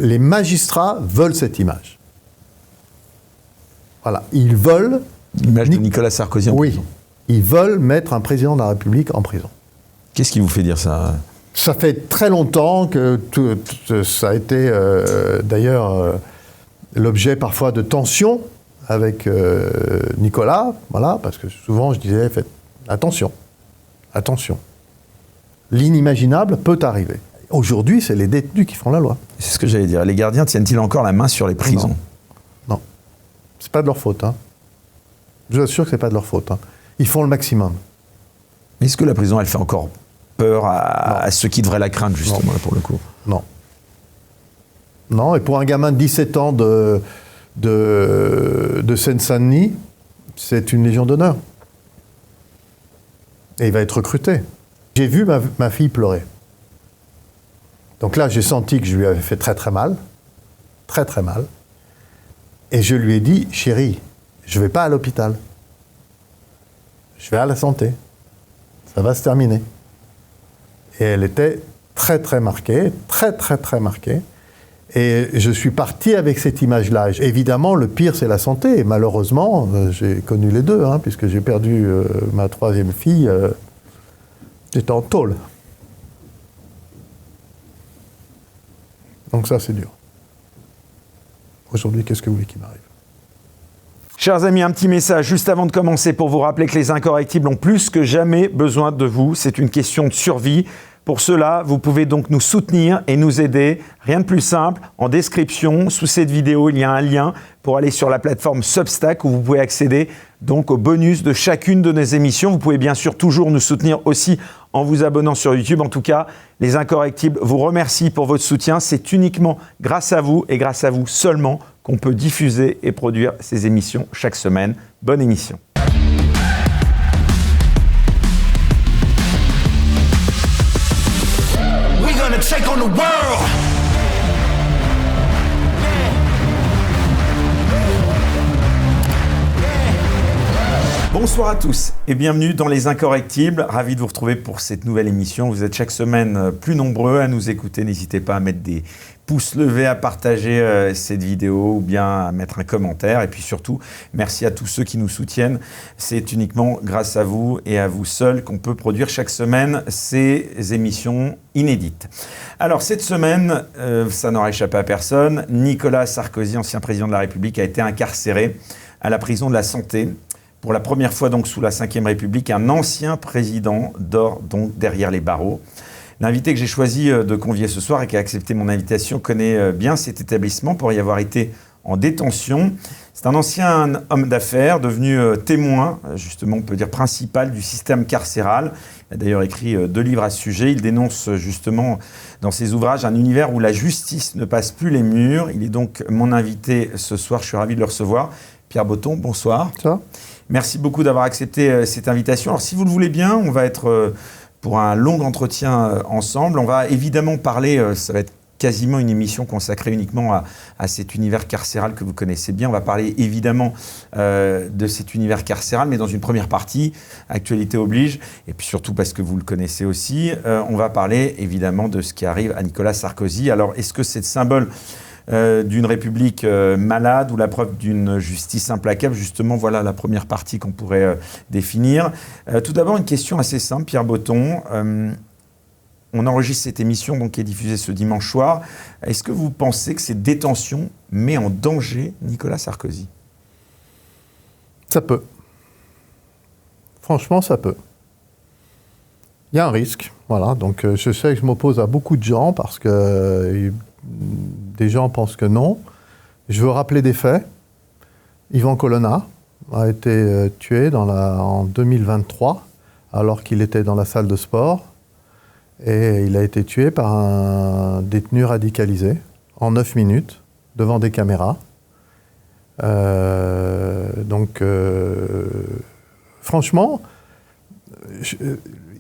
Les magistrats veulent cette image. Voilà, ils veulent... L'image de Nicolas Sarkozy en prison. Oui, ils veulent mettre un président de la République en prison. Qu'est-ce qui vous fait dire ça ? Ça fait très longtemps que ça a été d'ailleurs l'objet parfois de tensions avec Nicolas, voilà, parce que souvent je disais, faites attention, attention. L'inimaginable peut arriver. Aujourd'hui, c'est les détenus qui font la loi. C'est ce que j'allais dire. Les gardiens tiennent-ils encore la main sur les prisons ? Non. C'est pas de leur faute. Je vous assure que c'est pas de leur faute. Ils font le maximum. Est-ce que la prison, elle fait encore peur à ceux qui devraient la craindre, justement, là, pour le coup ? Non. Non, et pour un gamin de 17 ans de Seine-Saint-Denis, c'est une légion d'honneur. Et il va être recruté. J'ai vu ma fille pleurer. Donc là, j'ai senti que je lui avais fait très très mal. Très très mal. Et je lui ai dit, chérie, je ne vais pas à l'hôpital. Je vais à la santé. Ça va se terminer. Et elle était très très marquée, très très très marquée. Et je suis parti avec cette image-là. Évidemment, le pire, c'est la santé. Et malheureusement, j'ai connu les deux, puisque j'ai perdu ma troisième fille. J'étais en tôle. Donc ça, c'est dur. Aujourd'hui, qu'est-ce que vous voulez qu'il m'arrive ? Chers amis, un petit message juste avant de commencer pour vous rappeler que les incorrectibles ont plus que jamais besoin de vous. C'est une question de survie. Pour cela, vous pouvez donc nous soutenir et nous aider. Rien de plus simple, en description, sous cette vidéo, il y a un lien pour aller sur la plateforme Substack où vous pouvez accéder donc aux bonus de chacune de nos émissions. Vous pouvez bien sûr toujours nous soutenir aussi en vous abonnant sur YouTube. En tout cas, les Incorrectibles vous remercient pour votre soutien. C'est uniquement grâce à vous et grâce à vous seulement qu'on peut diffuser et produire ces émissions chaque semaine. Bonne émission. Take on the world. Bonsoir à tous et bienvenue dans Les Incorrectibles. Ravi de vous retrouver pour cette nouvelle émission. Vous êtes chaque semaine plus nombreux à nous écouter. N'hésitez pas à mettre des pouces levés, à partager cette vidéo ou bien à mettre un commentaire. Et puis surtout, merci à tous ceux qui nous soutiennent. C'est uniquement grâce à vous et à vous seuls qu'on peut produire chaque semaine ces émissions inédites. Alors cette semaine, ça n'aura échappé à personne, Nicolas Sarkozy, ancien président de la République, a été incarcéré à la prison de la Santé. Pour la première fois donc sous la Ve République, un ancien président dort donc derrière les barreaux. L'invité que j'ai choisi de convier ce soir et qui a accepté mon invitation connaît bien cet établissement pour y avoir été en détention. C'est un ancien homme d'affaires devenu témoin, justement on peut dire principal du système carcéral. Il a d'ailleurs écrit 2 livres à ce sujet. Il dénonce justement dans ses ouvrages un univers où la justice ne passe plus les murs. Il est donc mon invité ce soir, je suis ravi de le recevoir. Pierre Botton, bonsoir. Ça ? Merci beaucoup d'avoir accepté cette invitation. Alors si vous le voulez bien, on va être pour un long entretien ensemble. On va évidemment parler, ça va être quasiment une émission consacrée uniquement à cet univers carcéral que vous connaissez bien. On va parler évidemment de cet univers carcéral, mais dans une première partie, actualité oblige, et puis surtout parce que vous le connaissez aussi, on va parler évidemment de ce qui arrive à Nicolas Sarkozy. Alors est-ce que c'est le symbole d'une république malade ou la preuve d'une justice implacable? Justement, voilà la première partie qu'on pourrait définir. Tout d'abord, une question assez simple, Pierre Botton. On enregistre cette émission donc, qui est diffusée ce dimanche soir. Est-ce que vous pensez que cette détention met en danger Nicolas Sarkozy? Ça peut. Franchement, ça peut. Il y a un risque. Voilà. Donc, je sais que je m'oppose à beaucoup de gens parce que des gens pensent que non. Je veux rappeler des faits. Yvan Colonna a été tué en 2023 alors qu'il était dans la salle de sport. Et il a été tué par un détenu radicalisé en 9 minutes devant des caméras. Franchement...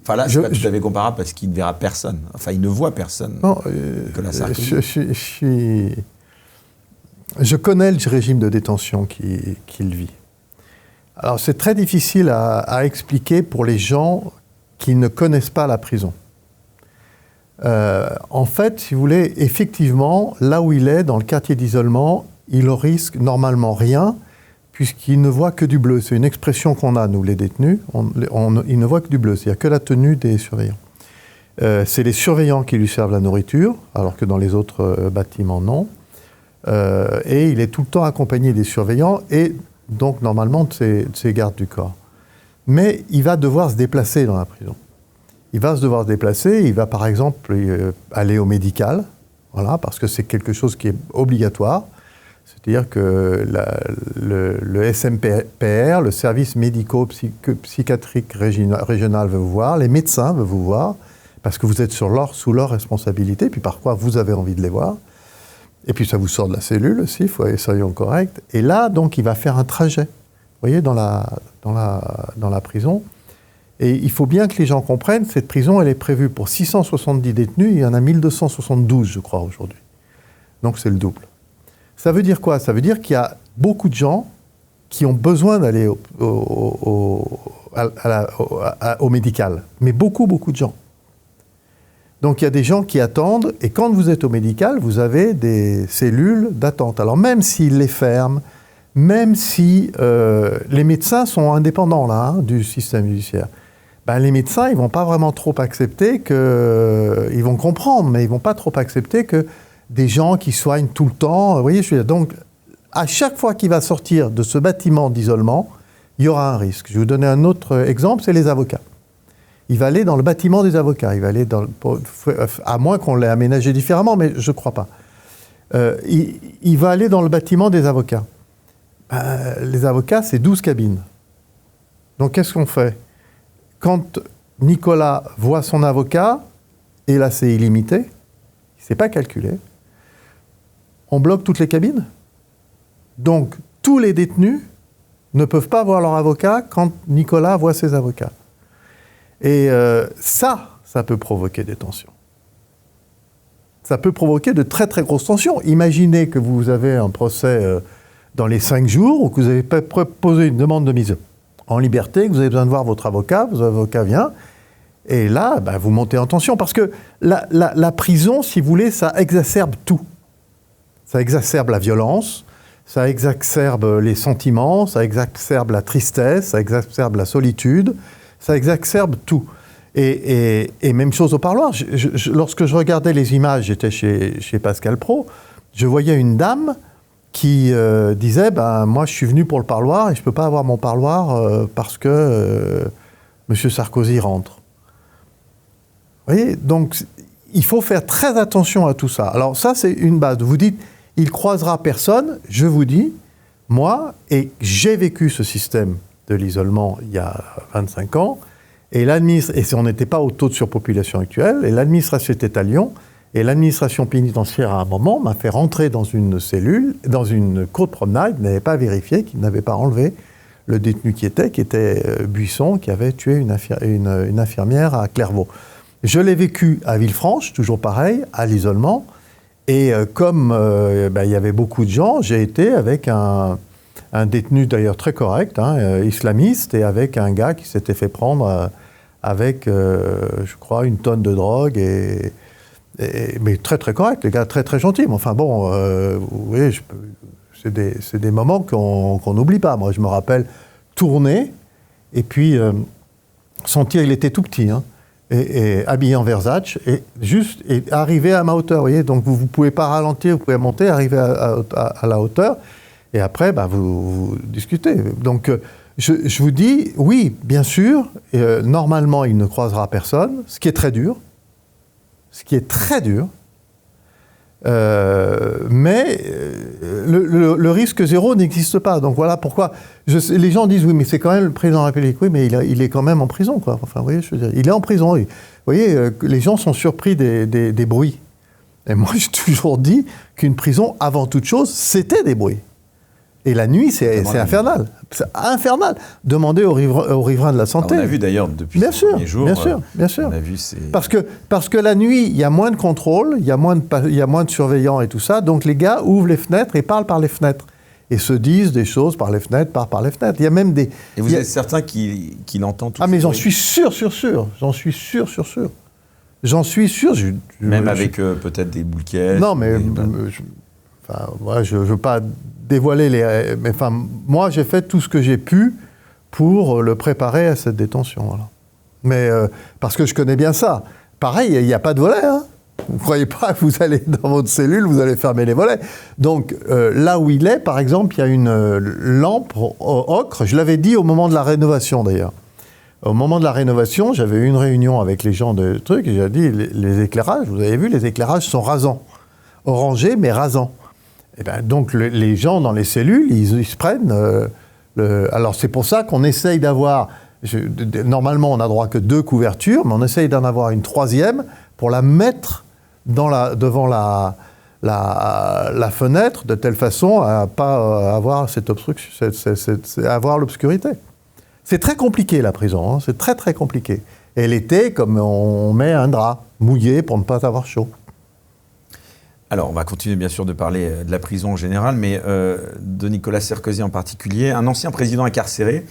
Enfin là, c'est pas tout à fait comparable parce qu'il ne verra personne. Enfin, il ne voit personne. Non, je connais le régime de détention qu'il vit. Alors, c'est très difficile à expliquer pour les gens qui ne connaissent pas la prison. En fait, si vous voulez, effectivement, là où il est, dans le quartier d'isolement, il risque normalement rien, puisqu'il ne voit que du bleu. C'est une expression qu'on a, nous, les détenus. Il ne voit que du bleu, c'est-à-dire que la tenue des surveillants. C'est les surveillants qui lui servent la nourriture, alors que dans les autres bâtiments, non. Et il est tout le temps accompagné des surveillants et donc normalement de ses gardes du corps. Mais il va devoir se déplacer dans la prison. Il va devoir se déplacer, il va par exemple aller au médical, voilà, parce que c'est quelque chose qui est obligatoire. C'est-à-dire que le SMPR, le service médico-psychiatrique régional veut vous voir, les médecins veulent vous voir, parce que vous êtes sous leur responsabilité, puis parfois vous avez envie de les voir. Et puis ça vous sort de la cellule aussi, soyons corrects. Et là, donc, il va faire un trajet, vous voyez, dans la prison. Et il faut bien que les gens comprennent, cette prison, elle est prévue pour 670 détenus, il y en a 1272, je crois, aujourd'hui. Donc c'est le double. Ça veut dire quoi? Ça veut dire qu'il y a beaucoup de gens qui ont besoin d'aller au médical. Mais beaucoup de gens. Donc il y a des gens qui attendent, et quand vous êtes au médical, vous avez des cellules d'attente. Alors même s'ils les ferment, même si les médecins sont indépendants là, du système judiciaire, ben, les médecins, ils ne vont pas vraiment trop accepter que... Ils vont comprendre, mais ils ne vont pas trop accepter que des gens qui soignent tout le temps... Vous voyez, donc, à chaque fois qu'il va sortir de ce bâtiment d'isolement, il y aura un risque. Je vais vous donner un autre exemple, c'est les avocats. Il va aller dans le bâtiment des avocats. Il va aller à moins qu'on l'ait aménagé différemment, mais je ne crois pas. Il va aller dans le bâtiment des avocats. Les avocats, c'est 12 cabines. Donc, qu'est-ce qu'on fait? Quand Nicolas voit son avocat, et là, c'est illimité, il ne s'est pas calculé, on bloque toutes les cabines. Donc, tous les détenus ne peuvent pas voir leur avocat quand Nicolas voit ses avocats. Et ça peut provoquer des tensions. Ça peut provoquer de très très grosses tensions. Imaginez que vous avez un procès dans les 5 jours ou que vous avez posé une demande de mise en liberté, que vous avez besoin de voir votre avocat vient, et là, ben, vous montez en tension. Parce que la prison, si vous voulez, ça exacerbe tout. Ça exacerbe la violence, ça exacerbe les sentiments, ça exacerbe la tristesse, ça exacerbe la solitude, ça exacerbe tout. Et même chose au parloir. Lorsque je regardais les images, j'étais chez Pascal Praud, je voyais une dame qui disait ben, « Moi, je suis venu pour le parloir et je ne peux pas avoir mon parloir parce que M. Sarkozy rentre. » Vous voyez? Donc, il faut faire très attention à tout ça. Alors ça, c'est une base. Vous dites « Il ne croisera personne ». Je vous dis, moi, et j'ai vécu ce système de l'isolement il y a 25 ans, et on n'était pas au taux de surpopulation actuel, et l'administration était à Lyon, et l'administration pénitentiaire, à un moment, m'a fait rentrer dans une cellule, dans une cour de promenade, n'avait pas vérifié, qu'il n'avait pas enlevé le détenu qui était Buisson, qui avait tué une infirmière à Clairvaux. Je l'ai vécu à Villefranche, toujours pareil, à l'isolement, et comme il y avait beaucoup de gens, j'ai été avec un détenu d'ailleurs très correct, islamiste, et avec un gars qui s'était fait prendre avec, je crois, 1 tonne de drogue, mais très très correct, les gars très très gentils. Mais enfin bon, vous voyez, c'est des moments qu'on n'oublie pas. Moi, je me rappelle tourner, et puis sentir, il était tout petit, et habillé en Versace, et arriver à ma hauteur, vous voyez. Donc vous ne pouvez pas ralentir, vous pouvez monter, arriver à la hauteur. Et après, vous discutez. Donc, je vous dis, oui, bien sûr, normalement, il ne croisera personne, ce qui est très dur. Mais le risque zéro n'existe pas. Donc voilà pourquoi les gens disent, oui, mais c'est quand même le président de la République. Oui, mais il est quand même en prison, quoi. Enfin, vous voyez, je veux dire, il est en prison. Oui. Vous voyez, les gens sont surpris des bruits. Et moi, j'ai toujours dit qu'une prison, avant toute chose, c'était des bruits. Et la nuit, c'est infernal. C'est infernal. Demandez aux riverains de la santé. Alors on a vu d'ailleurs depuis ces premiers jours. Bien sûr. On a vu parce que la nuit, il y a moins de contrôle, il y a moins de surveillants et tout ça. Donc les gars ouvrent les fenêtres et parlent par les fenêtres. Et se disent des choses par les fenêtres, par les fenêtres. Il y a même des... Et vous êtes certain qu'il entend tout ça? Ah, mais j'en suis sûr. J'en suis sûr. J'en suis sûr. Même avec peut-être des boules caisses. Non, mais je ne veux pas dévoiler les... Mais enfin, moi, j'ai fait tout ce que j'ai pu pour le préparer à cette détention. Voilà. Mais parce que je connais bien ça. Pareil, il n'y a pas de volet. Hein. Vous ne croyez pas que vous allez dans votre cellule, vous allez fermer les volets. Donc, là où il est, par exemple, il y a une lampe ocre. Je l'avais dit au moment de la rénovation, d'ailleurs. Au moment de la rénovation, j'avais eu une réunion avec les gens de trucs, et j'ai dit, les éclairages, vous avez vu, les éclairages sont rasants. Orangés, mais rasants. Et ben, donc, les gens dans les cellules, ils se prennent... Alors, c'est pour ça qu'on essaye d'avoir... Normalement, on n'a droit que 2 couvertures, mais on essaye d'en avoir une 3e pour la mettre devant la fenêtre, de telle façon à ne pas avoir cette obstruction, à avoir l'obscurité. C'est très compliqué, la prison, hein, c'est très très compliqué. Et l'été, comme on met un drap mouillé pour ne pas avoir chaud. Alors, on va continuer bien sûr de parler de la prison en général, mais de Nicolas Sarkozy en particulier, un ancien président incarcéré.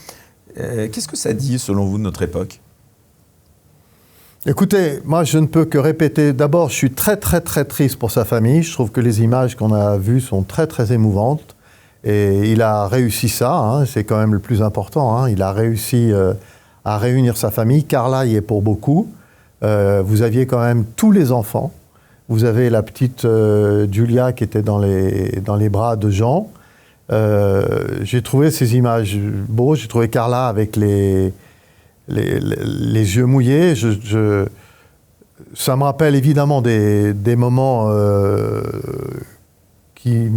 Qu'est-ce que ça dit, selon vous, de notre époque ? Écoutez, moi, je ne peux que répéter. D'abord, je suis très, très, très triste pour sa famille. Je trouve que les images qu'on a vues sont très, très émouvantes. Et il a réussi ça, hein, c'est quand même le plus important. Hein. Il a réussi à réunir sa famille. Carla y est pour beaucoup. Vous aviez quand même tous les enfants. Vous avez la petite Julia qui était dans les bras de Jean. J'ai trouvé ces images beaux. J'ai trouvé Carla avec les yeux mouillés. Ça me rappelle évidemment des moments qui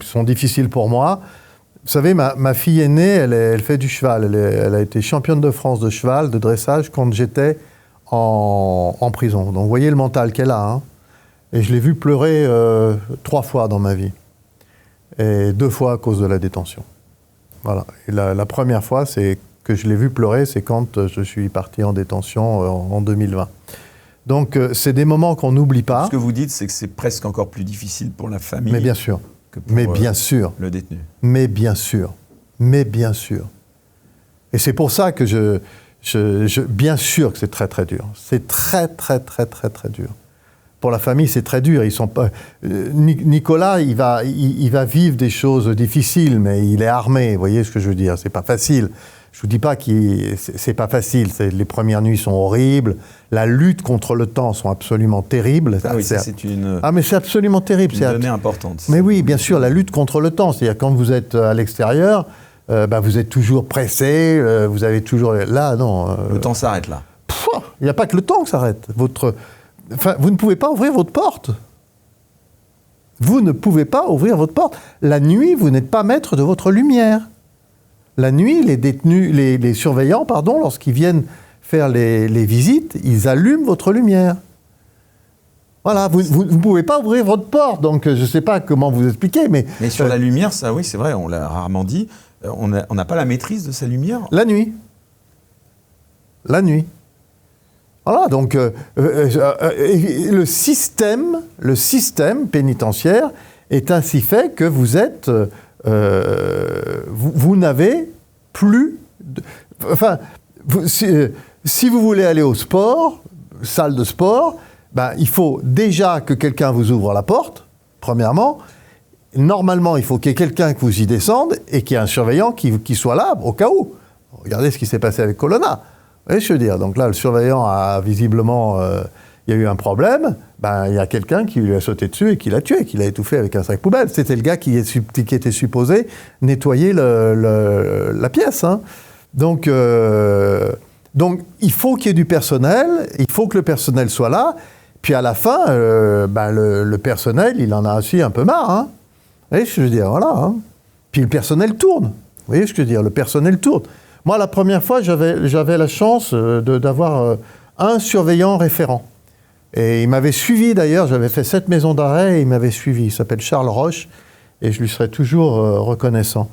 sont difficiles pour moi. Vous savez, ma fille aînée, elle fait du cheval. Elle a été championne de France de cheval, de dressage, quand j'étais en prison. Donc vous voyez le mental qu'elle a. Hein. Et je l'ai vue pleurer 3 fois dans ma vie. Et 2 fois à cause de la détention. Voilà. Et la première fois, c'est que je l'ai vue pleurer, c'est quand je suis parti en détention en 2020. Donc, c'est des moments qu'on n'oublie pas. Ce que vous dites, c'est que c'est presque encore plus difficile pour la famille. Mais bien sûr. Que pour le détenu. Mais bien sûr. Et c'est pour ça que bien sûr que c'est très, très dur. C'est très, très, très, très, très dur. Pour la famille, c'est très dur. Ils sont pas... Nicolas, il va vivre des choses difficiles, mais il est armé. Vous voyez ce que je veux dire ? C'est pas facile. Je vous dis pas c'est pas facile. Les premières nuits sont horribles. La lutte contre le temps sont absolument terribles. Ah oui, c'est une... Ah mais c'est absolument terrible. Une donnée importante. Mais oui, bien sûr, la lutte contre le temps. C'est-à-dire quand vous êtes à l'extérieur, vous êtes toujours pressé. Vous avez toujours... Là, non. Le temps s'arrête là. Il n'y a pas que le temps qui s'arrête. Vous ne pouvez pas ouvrir votre porte. Vous ne pouvez pas ouvrir votre porte. La nuit, vous n'êtes pas maître de votre lumière. La nuit, les détenus, les surveillants, lorsqu'ils viennent faire les visites, ils allument votre lumière. Voilà, vous ne pouvez pas ouvrir votre porte. Donc, je ne sais pas comment vous expliquer, mais... Mais sur la lumière, ça, oui, c'est vrai, on l'a rarement dit. On n'a pas la maîtrise de sa lumière. La nuit. Voilà, donc le système pénitentiaire est ainsi fait que vous êtes... vous n'avez plus... si vous voulez aller au sport, salle de sport, il faut déjà que quelqu'un vous ouvre la porte, premièrement. Normalement, il faut qu'il y ait quelqu'un qui vous y descende et qu'il y ait un surveillant qui soit là au cas où. Regardez ce qui s'est passé avec Colonna. Vous voyez, je veux dire, donc là, le surveillant a visiblement... il y a eu un problème, il y a quelqu'un qui lui a sauté dessus et qui l'a tué, qui l'a étouffé avec un sac poubelle. C'était le gars qui était supposé nettoyer la pièce. Hein. Donc, il faut qu'il y ait du personnel, il faut que le personnel soit là, puis à la fin, le personnel, il en a aussi un peu marre. Hein. Vous voyez ce que je veux dire, voilà. Hein. Puis le personnel tourne. Vous voyez ce que je veux dire, le personnel tourne. Moi, la première fois, j'avais la chance d'avoir un surveillant référent. Et il m'avait suivi d'ailleurs, j'avais fait 7 maisons d'arrêt et il m'avait suivi. Il s'appelle Charles Roche et je lui serai toujours reconnaissant.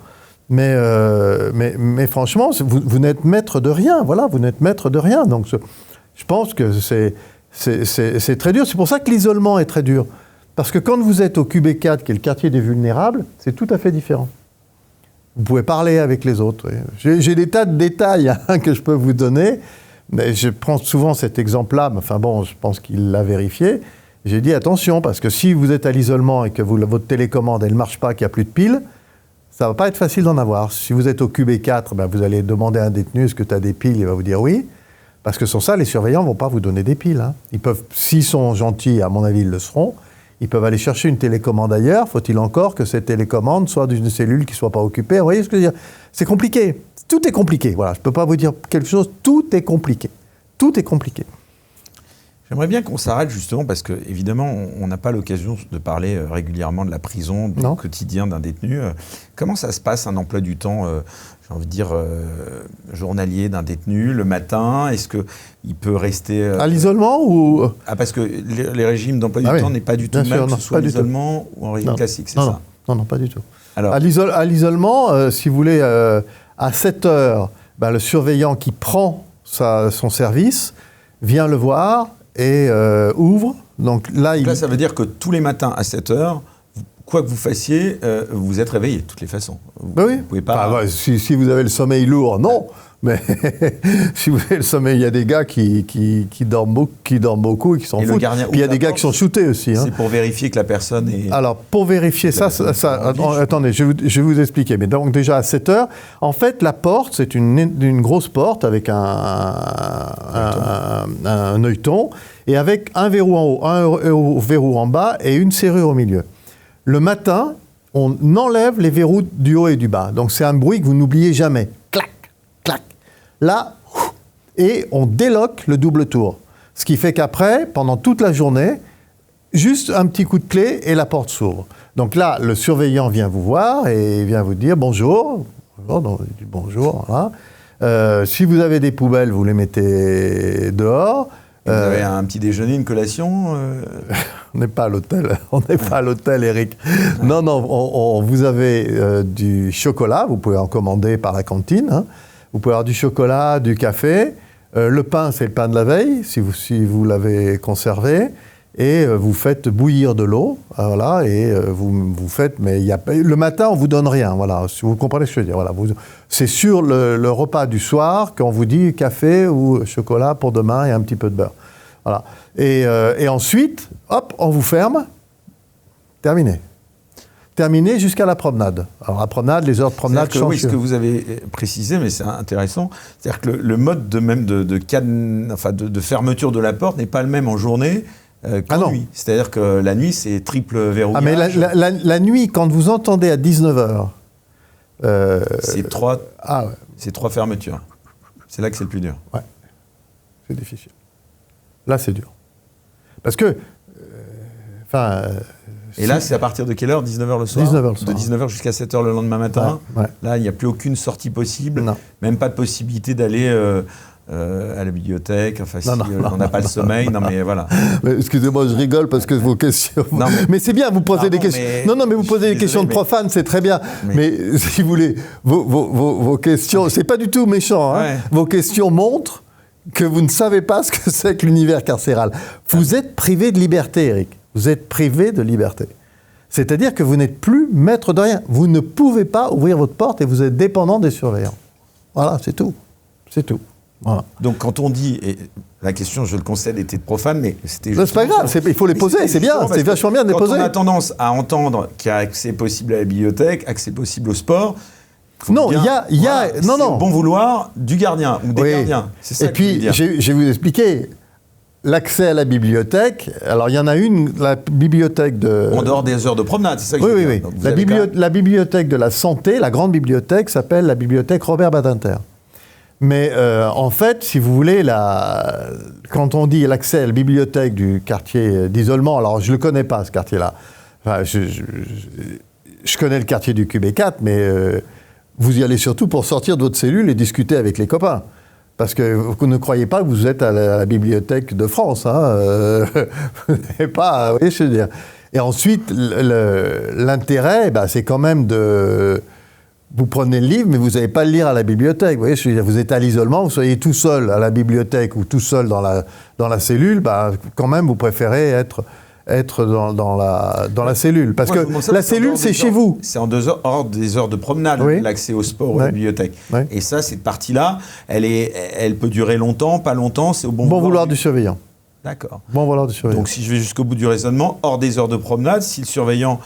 Mais franchement, vous n'êtes maître de rien, voilà, vous n'êtes maître de rien. Donc je pense que c'est très dur. C'est pour ça que l'isolement est très dur. Parce que quand vous êtes au QB4, qui est le quartier des vulnérables, c'est tout à fait différent. Vous pouvez parler avec les autres. Oui. J'ai des tas de détails que je peux vous donner, Mais je prends souvent cet exemple-là, mais enfin bon, je pense qu'il l'a vérifié. J'ai dit attention, parce que si vous êtes à l'isolement et que votre télécommande elle ne marche pas, qu'il n'y a plus de piles, ça ne va pas être facile d'en avoir. Si vous êtes au QB4, ben vous allez demander à un détenu est-ce que tu as des piles, il va vous dire oui. Parce que sans ça, les surveillants ne vont pas vous donner des piles. Hein. Ils peuvent, s'ils sont gentils, à mon avis, ils le seront. Ils peuvent aller chercher une télécommande ailleurs. Faut-il encore que cette télécommande soit d'une cellule qui ne soit pas occupée? Vous voyez ce que je veux dire? C'est compliqué. Tout est compliqué. Voilà, je ne peux pas vous dire quelque chose. Tout est compliqué. Tout est compliqué. J'aimerais bien qu'on s'arrête justement parce que, évidemment, on n'a pas l'occasion de parler régulièrement de la prison, du quotidien d'un détenu. Comment ça se passe, un emploi du temps, j'ai envie de dire, journalier d'un détenu, le matin? Est-ce qu'il peut rester... à l'isolement ou... Ah, parce que les régimes d'emploi du temps n'est pas du tout le même, que ce soit l'isolement ou en régime classique, c'est ça? Non, pas du tout. Alors, à l'isolement, si vous voulez, à 7 heures, ben, le surveillant qui prend son service vient le voir et ouvre. Donc là, ça veut dire que tous les matins à 7 heures, quoi que vous fassiez, vous êtes réveillé de toutes les façons. Vous pouvez pas... Enfin, si vous avez le sommeil lourd, non. Mais si vous avez le sommeil, il y a des gars qui dorment beaucoup et qui s'en foutent. Puis il y a des gars qui sont shootés aussi. Hein. C'est pour vérifier que la personne est... Alors, pour vérifier attendez, je vais vous expliquer. Mais donc déjà à 7 heures, en fait, la porte, c'est une grosse porte avec un œilleton et avec un verrou en haut, un verrou en bas et une serrure au milieu. Le matin, on enlève les verrous du haut et du bas. Donc c'est un bruit que vous n'oubliez jamais. Clac, clac. Là, et on déloque le double tour. Ce qui fait qu'après, pendant toute la journée, juste un petit coup de clé et la porte s'ouvre. Donc là, le surveillant vient vous voir et vient vous dire bonjour. Donc, il dit bonjour, voilà. Si vous avez des poubelles, vous les mettez dehors. Vous avez un petit déjeuner, une collation On n'est pas à l'hôtel. On n'est pas à l'hôtel, Eric. Non, vous avez du chocolat. Vous pouvez en commander par la cantine. Hein. Vous pouvez avoir du chocolat, du café. Le pain, c'est le pain de la veille, si vous l'avez conservé. Et vous faites bouillir de l'eau. Voilà, et vous faites... Mais le matin, on ne vous donne rien. Voilà, si vous comprenez ce que je veux dire. Voilà, c'est sur le repas du soir qu'on vous dit café ou chocolat pour demain et un petit peu de beurre. Voilà. Et ensuite, hop, on vous ferme. Terminé. Terminé jusqu'à la promenade. Alors la promenade, les heures de promenade changent. Oui, ce que vous avez précisé, mais c'est intéressant, c'est-à-dire que le mode de fermeture de la porte n'est pas le même en journée qu'en nuit. C'est-à-dire que la nuit, c'est triple verrouillage. Ah, mais la nuit, quand vous entendez à 19h... c'est trois fermetures. C'est là que c'est le plus dur. Ouais, c'est difficile. Là, c'est dur. Parce que... et là, c'est à partir de quelle heure? 19h le soir? 19h le soir. De 19h jusqu'à 7h le lendemain matin? Ouais. Là, il n'y a plus aucune sortie possible? Non. Même pas de possibilité d'aller à la bibliothèque? Enfin, si on n'a pas le sommeil, non mais voilà. Mais excusez-moi, je rigole parce que vos questions... Non, mais c'est bien, vous posez des questions... Non, mais vous posez des questions de profanes, c'est très bien. Mais si vous voulez, vos questions... C'est pas du tout méchant, hein. Ouais. Vos questions montrent que vous ne savez pas ce que c'est que l'univers carcéral. Vous êtes privé de liberté, Eric. Vous êtes privé de liberté. C'est-à-dire que vous n'êtes plus maître de rien. Vous ne pouvez pas ouvrir votre porte et vous êtes dépendant des surveillants. Voilà, c'est tout. C'est tout. Voilà. Donc quand on dit, et la question, je le concède, était profane, mais c'était... C'est pas grave, il faut les poser, c'est bien, c'est vachement bien de les poser. Quand on a tendance à entendre qu'il y a accès possible à la bibliothèque, accès possible au sport... Non, il y a le bon vouloir du gardien ou des gardiens. C'est ça. Et puis, je vais vous expliquer, l'accès à la bibliothèque, alors il y en a une, la bibliothèque de... En dehors des heures de promenade, c'est ça que je veux dire. Oui. La bibliothèque de la santé, la grande bibliothèque, s'appelle la bibliothèque Robert Badinter. Mais en fait, si vous voulez, quand on dit l'accès à la bibliothèque du quartier d'isolement, alors je ne le connais pas, ce quartier-là. Enfin, je connais le quartier du QB4, mais vous y allez surtout pour sortir de votre cellule et discuter avec les copains. Parce que vous ne croyez pas que vous êtes à la bibliothèque de France. Hein, vous n'avez pas... Vous voyez ce que je veux dire. Et ensuite, l'intérêt, c'est quand même de... Vous prenez le livre, mais vous n'allez pas le lire à la bibliothèque. Vous voyez, vous êtes à l'isolement, vous soyez tout seul à la bibliothèque ou tout seul dans la cellule, quand même, vous préférez être être dans la cellule. Parce Moi, je que vous demande ça la parce qu'en cellule, dehors c'est des chez heures- vous. C'est hors des heures de promenade, Oui. l'accès au sport ou à Ouais. la bibliothèque. Ouais. Et ça, cette partie-là, elle peut durer longtemps, pas longtemps, c'est au Bon vouloir du surveillant. D'accord. Bon vouloir du surveillant. Donc si je vais jusqu'au bout du raisonnement, hors des heures de promenade, si le surveillant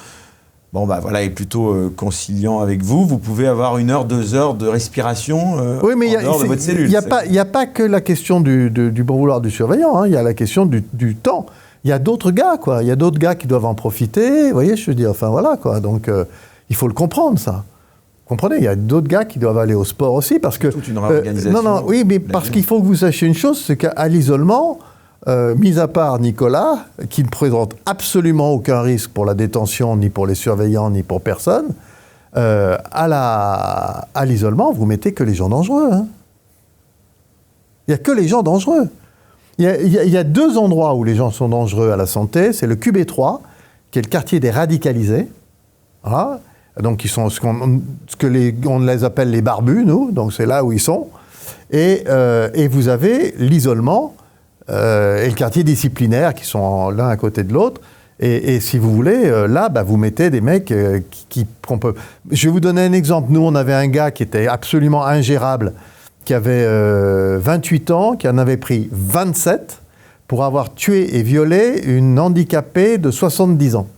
est plutôt conciliant avec vous, vous pouvez avoir 1 heure, 2 heures de respiration Oui, mais en dehors de votre cellule. il n'y a pas que la question du bon vouloir du surveillant, hein. Il y a la question du temps. Il y a d'autres gars, quoi. Il y a d'autres gars qui doivent en profiter. Vous voyez, je veux dire, enfin voilà, quoi. Donc, il faut le comprendre, ça. Vous comprenez, il y a d'autres gars qui doivent aller au sport aussi, parce que... Toute une réorganisation. oui, mais de la parce vie. qu'il faut que vous sachiez une chose, c'est qu'à l'isolement, mis à part Nicolas, qui ne présente absolument aucun risque pour la détention, ni pour les surveillants, ni pour personne, à l'isolement, vous mettez que les gens dangereux, hein. Il n'y a que les gens dangereux. Il y a 2 endroits où les gens sont dangereux à la santé. C'est le QB3, qui est le quartier des radicalisés. Voilà. Donc, qui sont on les appelle les barbus, nous. Donc, c'est là où ils sont. Et vous avez l'isolement et le quartier disciplinaire, qui sont l'un à côté de l'autre. Et si vous voulez, là, vous mettez des mecs qu'on peut... Je vais vous donner un exemple. Nous, on avait un gars qui était absolument ingérable, qui avait 28 ans, qui en avait pris 27 pour avoir tué et violé une handicapée de 70 ans.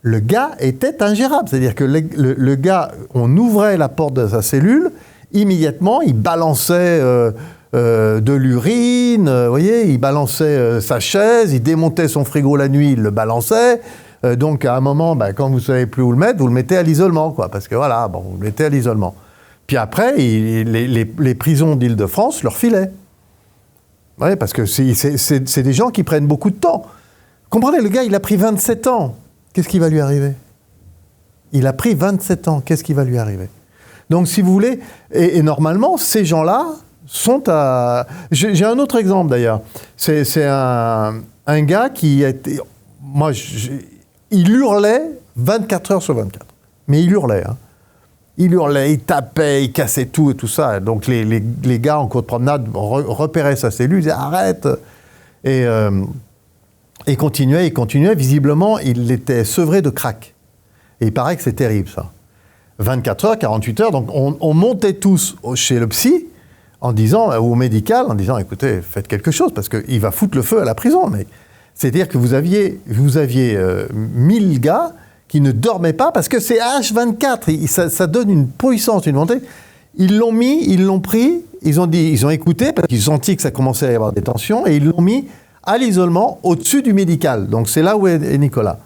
Le gars était ingérable. C'est-à-dire que le gars, on ouvrait la porte de sa cellule, immédiatement, il balançait de l'urine, vous voyez, il balançait sa chaise, il démontait son frigo la nuit, il le balançait. Donc, à un moment, quand vous ne savez plus où le mettre, vous le mettez à l'isolement, quoi. Parce que voilà, vous le mettez à l'isolement. Puis après, les prisons d'Île-de-France leur filaient. Ouais, parce que c'est des gens qui prennent beaucoup de temps. Comprenez, le gars, il a pris 27 ans. Qu'est-ce qui va lui arriver? Il a pris 27 ans. Qu'est-ce qui va lui arriver? Donc, si vous voulez, et normalement, ces gens-là sont à... J'ai un autre exemple, d'ailleurs. C'est un gars qui était... il hurlait 24 heures sur 24. Mais il hurlait, hein. Il hurlait, il tapait, il cassait tout et tout ça. Donc les gars en cours de promenade repéraient sa cellule, ils disaient « Arrête !» Et il continuait. Visiblement, il était sevré de crack. Et il paraît que c'est terrible, ça. 24 heures, 48 heures. Donc on montait tous chez le psy en disant, ou au médical, en disant « Écoutez, faites quelque chose, parce qu'il va foutre le feu à la prison. » Mais c'est-à-dire que vous aviez 1000 gars qui ne dormaient pas, parce que c'est H24, ça donne une puissance, une montée. Ils l'ont mis, ils l'ont pris, ils ont écouté, parce qu'ils ont senti que ça commençait à y avoir des tensions, et ils l'ont mis à l'isolement, au-dessus du médical. Donc c'est là où est Nicolas.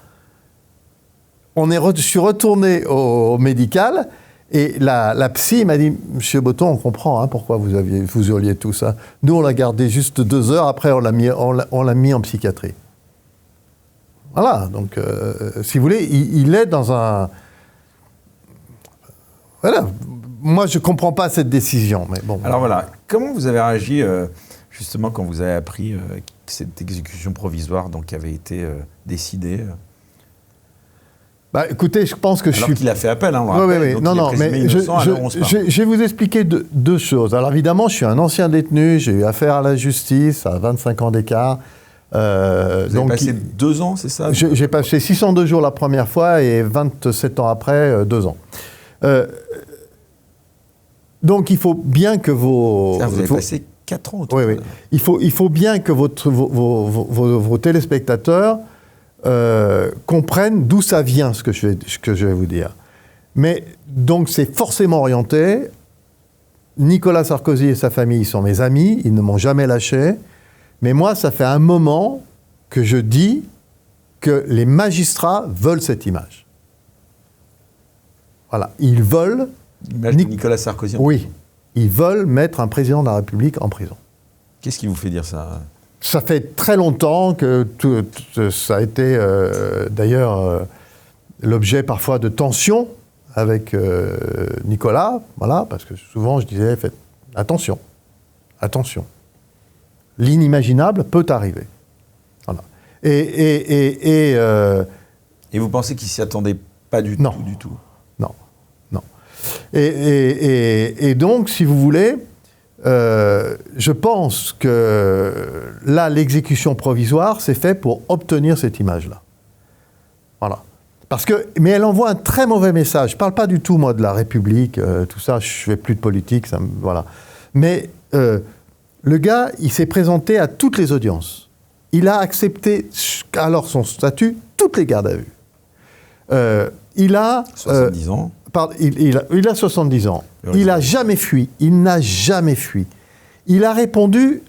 Je suis retourné au médical, et la psy m'a dit « Monsieur Botton, on comprend pourquoi vous hurliez tout ça. Nous, on l'a gardé juste 2 heures, après on l'a mis en psychiatrie. » Voilà, donc, si vous voulez, il est dans un... Voilà, moi, je ne comprends pas cette décision, mais bon. Alors voilà, comment vous avez réagi, justement, quand vous avez appris que cette exécution provisoire donc, avait été décidée écoutez, je pense que alors qu'il a fait appel, hein, on le rappelle, donc non, il est présumé mais innocent, alors on se parle. je vais vous expliquer 2 choses. Alors évidemment, je suis un ancien détenu, j'ai eu affaire à la justice, à 25 ans d'écart. Vous avez passé 2 ans, c'est ça? J'ai passé 602 jours la première fois et 27 ans après, 2 ans. Donc il faut bien que Vous avez passé 4 ans. Oui. Il faut bien que vos téléspectateurs comprennent d'où ça vient, ce que je vais vous dire. Mais donc c'est forcément orienté. Nicolas Sarkozy et sa famille sont mes amis, ils ne m'ont jamais lâché. Mais moi, ça fait un moment que je dis que les magistrats veulent cette image. Voilà, ils veulent... L'image de Nicolas Sarkozy. Oui, ils veulent mettre un président de la République en prison. Qu'est-ce qui vous fait dire ça? Ça fait très longtemps que ça a été d'ailleurs l'objet parfois de tensions avec Nicolas, voilà, parce que souvent je disais, faites attention, attention. L'inimaginable peut arriver. Voilà. Et vous pensez qu'il s'y attendait pas du tout, du tout? Non. Et donc, si vous voulez, je pense que là, l'exécution provisoire, c'est fait pour obtenir cette image-là. Voilà. Mais elle envoie un très mauvais message. Je ne parle pas du tout, moi, de la République, tout ça, je ne fais plus de politique, voilà. Mais le gars, il s'est présenté à toutes les audiences. Il a accepté, alors son statut, toutes les gardes à vue. Il a... 70 ans. Il a 70 ans. Il n'a jamais fui. Il n'a jamais fui. Il a répondu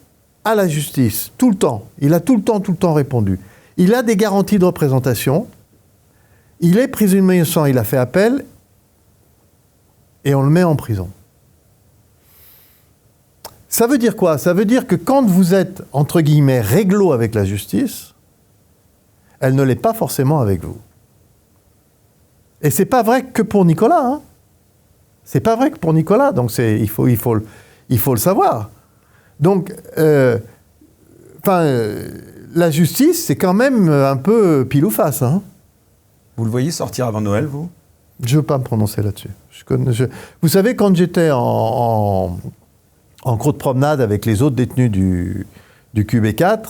à la justice, tout le temps. Il a tout le temps répondu. Il a des garanties de représentation. Il est présumé innocent, il a fait appel, et on le met en prison. Ça veut dire quoi? Ça veut dire que quand vous êtes, entre guillemets, réglo avec la justice, elle ne l'est pas forcément avec vous. Et c'est pas vrai que pour Nicolas, hein. C'est pas vrai que pour Nicolas, donc il faut le savoir. Donc, la justice, c'est quand même un peu pile ou face, hein. Vous le voyez sortir avant Noël, vous? Je ne veux pas me prononcer là-dessus. Vous savez, quand j'étais en cours de promenade avec les autres détenus du QB4,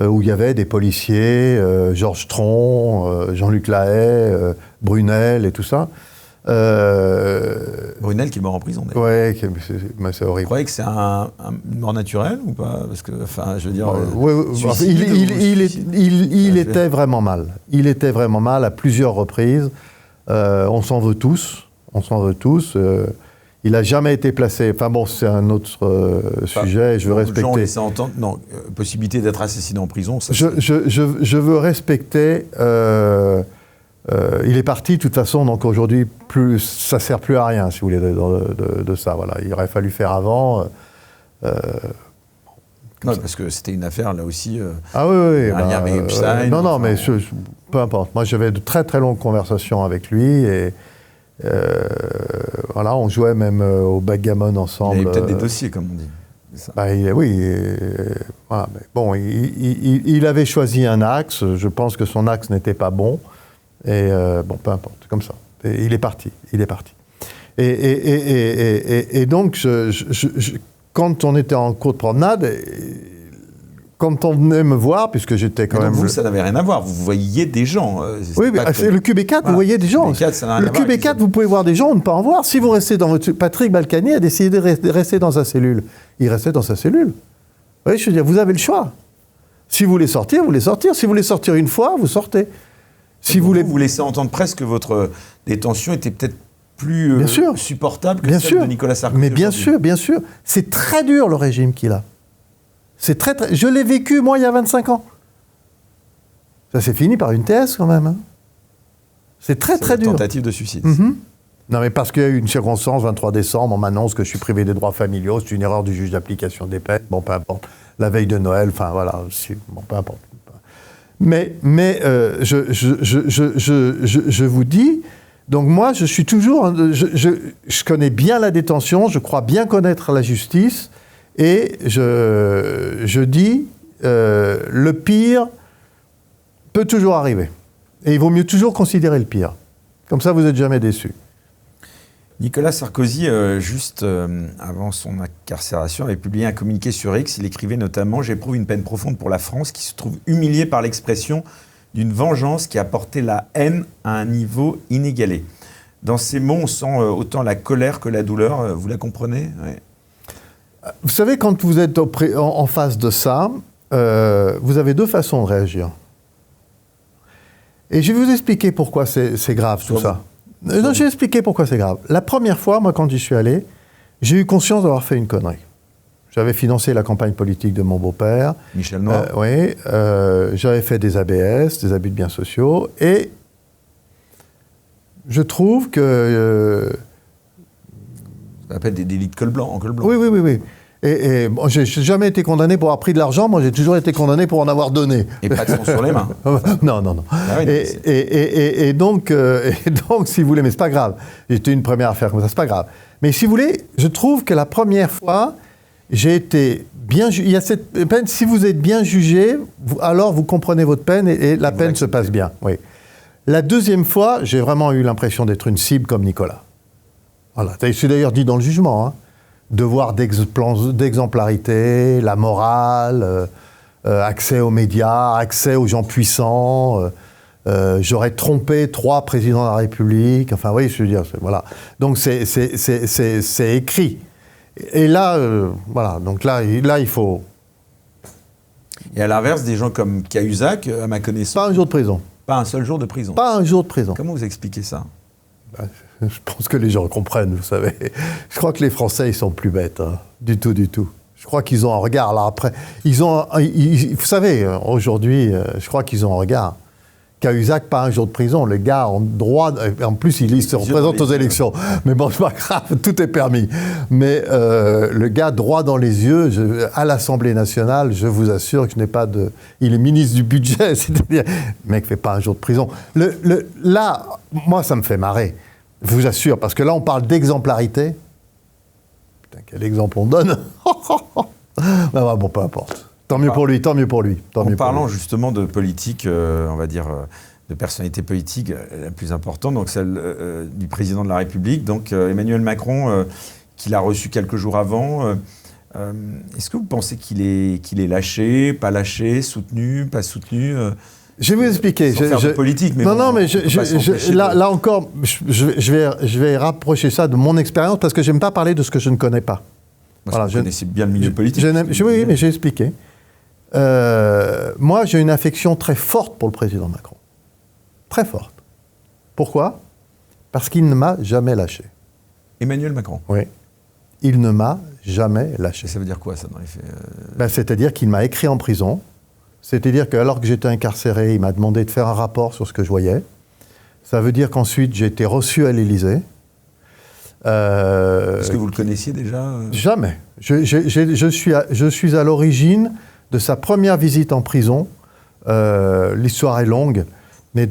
où il y avait des policiers, Georges Tron, Jean-Luc Lahaye, Brunel et tout ça. Brunel qui est mort en prison, d'ailleurs. Oui, c'est horrible. Vous croyez que c'est une mort naturelle ou pas? Parce que, enfin, je veux dire... il était vraiment mal. Il était vraiment mal à plusieurs reprises. On s'en veut tous. Il n'a jamais été placé... Enfin bon, c'est un autre sujet. Je veux respecter... Les gens laissaient entendre... Non, possibilité d'être assassiné en prison, ça... Je veux respecter... il est parti, de toute façon, donc aujourd'hui, ça ne sert plus à rien, si vous voulez, de ça. Voilà. Il aurait fallu faire avant. Non, parce que c'était une affaire, là aussi, un lien avec Epstein. Non, mais peu importe. Moi, j'avais de très, très longues conversations avec lui, et voilà, on jouait même au backgammon ensemble. Il y avait peut-être des dossiers, comme on dit. Ça. Voilà, mais bon, il avait choisi un axe. Je pense que son axe n'était pas bon. Et peu importe, comme ça. Et il est parti. Et donc, quand on était en cours de promenade, quand on venait me voir, puisque j'étais quand même... Vous, ça n'avait rien à voir. Vous voyiez des gens. Oui, c'est le QB4, vous voyez des gens. Le QB4, vous pouvez voir des gens ou ne pas en voir. Si vous restez dans votre... Patrick Balkany a décidé de rester dans sa cellule. Il restait dans sa cellule. Oui, je veux dire, vous avez le choix. Si vous voulez sortir, vous voulez sortir. Si vous voulez sortir une fois, vous sortez. Si vous laissez entendre presque que votre détention était peut-être plus supportable que celle de Nicolas Sarkozy. Mais bien sûr. C'est très dur, le régime qu'il a. C'est très... Je l'ai vécu, moi, il y a 25 ans. Ça s'est fini par une TS, quand même. Hein. C'est très dur. Une tentative de suicide. Mm-hmm. Non, mais parce qu'il y a eu une circonstance, 23 décembre, on m'annonce que je suis privé des droits familiaux, c'est une erreur du juge d'application des peines. Bon, peu importe. La veille de Noël, enfin, voilà. Bon, peu importe. Mais je vous dis, donc moi, je suis toujours... Je connais bien la détention, je crois bien connaître la justice, et je dis, le pire peut toujours arriver. Et il vaut mieux toujours considérer le pire. Comme ça, vous n'êtes jamais déçus. Nicolas Sarkozy, juste avant son incarcération, avait publié un communiqué sur X. Il écrivait notamment « J'éprouve une peine profonde pour la France qui se trouve humiliée par l'expression d'une vengeance qui a porté la haine à un niveau inégalé. » Dans ces mots, on sent autant la colère que la douleur. Vous la comprenez? Ouais. Vous savez, quand vous êtes en face de ça, vous avez deux façons de réagir. Et je vais vous expliquer pourquoi c'est grave, tout ça. Non, je vais expliquer pourquoi c'est grave. La première fois, moi, quand j'y suis allé, j'ai eu conscience d'avoir fait une connerie. J'avais financé la campagne politique de mon beau-père. Michel Noir. Oui. J'avais fait des ABS, des abus de biens sociaux. Et je trouve que... Ça s'appelle des délits de col blanc, en col blanc. Oui. Et bon, j'ai jamais été condamné pour avoir pris de l'argent, moi j'ai toujours été condamné pour en avoir donné. Et pas de sang sur les mains. Non. Ah oui, et donc, si vous voulez, mais c'est pas grave. J'étais une première affaire comme ça, c'est pas grave. Mais si vous voulez, je trouve que la première fois, j'ai été bien jugé. Il y a cette peine, si vous êtes bien jugé, alors vous comprenez votre peine et la peine se passe bien. Oui. La deuxième fois, j'ai vraiment eu l'impression d'être une cible comme Nicolas. Voilà. C'est d'ailleurs dit dans le jugement, hein. devoir d'exemplarité, la morale, accès aux médias, accès aux gens puissants. J'aurais trompé 3 présidents de la République. Enfin, oui, je veux dire, voilà. Donc, c'est écrit. Et là, voilà. Donc là, il faut... Et à l'inverse, des gens comme Cahuzac, à ma connaissance... Pas un jour de prison. Pas un seul jour de prison. Pas un jour de prison. Comment vous expliquez ça? Je pense que les gens comprennent, vous savez. Je crois que les Français, ils sont plus bêtes. Hein. Du tout, du tout. Je crois qu'ils ont un regard. Alors après, vous savez, aujourd'hui, je crois qu'ils ont un regard. Cahuzac, pas un jour de prison. Le gars en droit, en plus, il se représente aux élections. Mais bon, c'est pas grave, tout est permis. Mais le gars droit dans les yeux, à l'Assemblée nationale, je vous assure que je n'ai pas de... Il est ministre du budget, c'est-à-dire... Le mec fait pas un jour de prison. Là, moi, ça me fait marrer. Je vous assure, parce que là, on parle d'exemplarité. Putain, quel exemple on donne. Bon, peu importe. Tant mieux pour lui, tant mieux pour lui. En parlant justement de politique, on va dire, de personnalité politique la plus importante, donc celle du président de la République, donc Emmanuel Macron, qu'il a reçu quelques jours avant. Est-ce que vous pensez qu'il est lâché, pas lâché, soutenu, pas soutenu Je vais vous expliquer. Sans faire de politique, mais non, mais là encore, je vais rapprocher ça de mon expérience parce que je n'aime pas parler de ce que je ne connais pas. Voilà, vous connaissez bien le milieu politique. Oui, mais j'ai expliqué. Moi, j'ai une affection très forte pour le président Macron. Très forte. Pourquoi? Parce qu'il ne m'a jamais lâché. Emmanuel Macron? Oui. Il ne m'a jamais lâché. Et ça veut dire quoi, ça, dans les faits? C'est-à-dire qu'il m'a écrit en prison. C'est-à-dire qu'alors que j'étais incarcéré, il m'a demandé de faire un rapport sur ce que je voyais. Ça veut dire qu'ensuite, j'ai été reçu à l'Élysée. Est-ce que vous le connaissiez déjà? Jamais. Je suis à l'origine de sa première visite en prison. L'histoire est longue, mais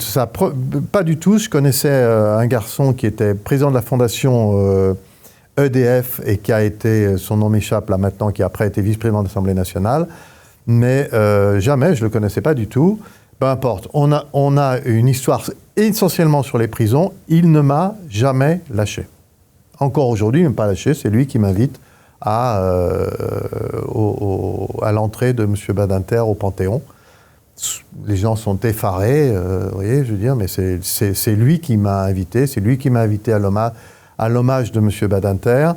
pas du tout. Je connaissais un garçon qui était président de la fondation EDF et qui a été, son nom m'échappe là maintenant, qui après a été vice-président de l'Assemblée nationale. Mais jamais, je ne le connaissais pas du tout. Peu importe. On a une histoire essentiellement sur les prisons. Il ne m'a jamais lâché. Encore aujourd'hui, il ne m'a pas lâché. C'est lui qui m'invite à l'entrée de M. Badinter au Panthéon. Les gens sont effarés, vous voyez, je veux dire, mais c'est lui qui m'a invité. C'est lui qui m'a invité à l'hommage de M. Badinter.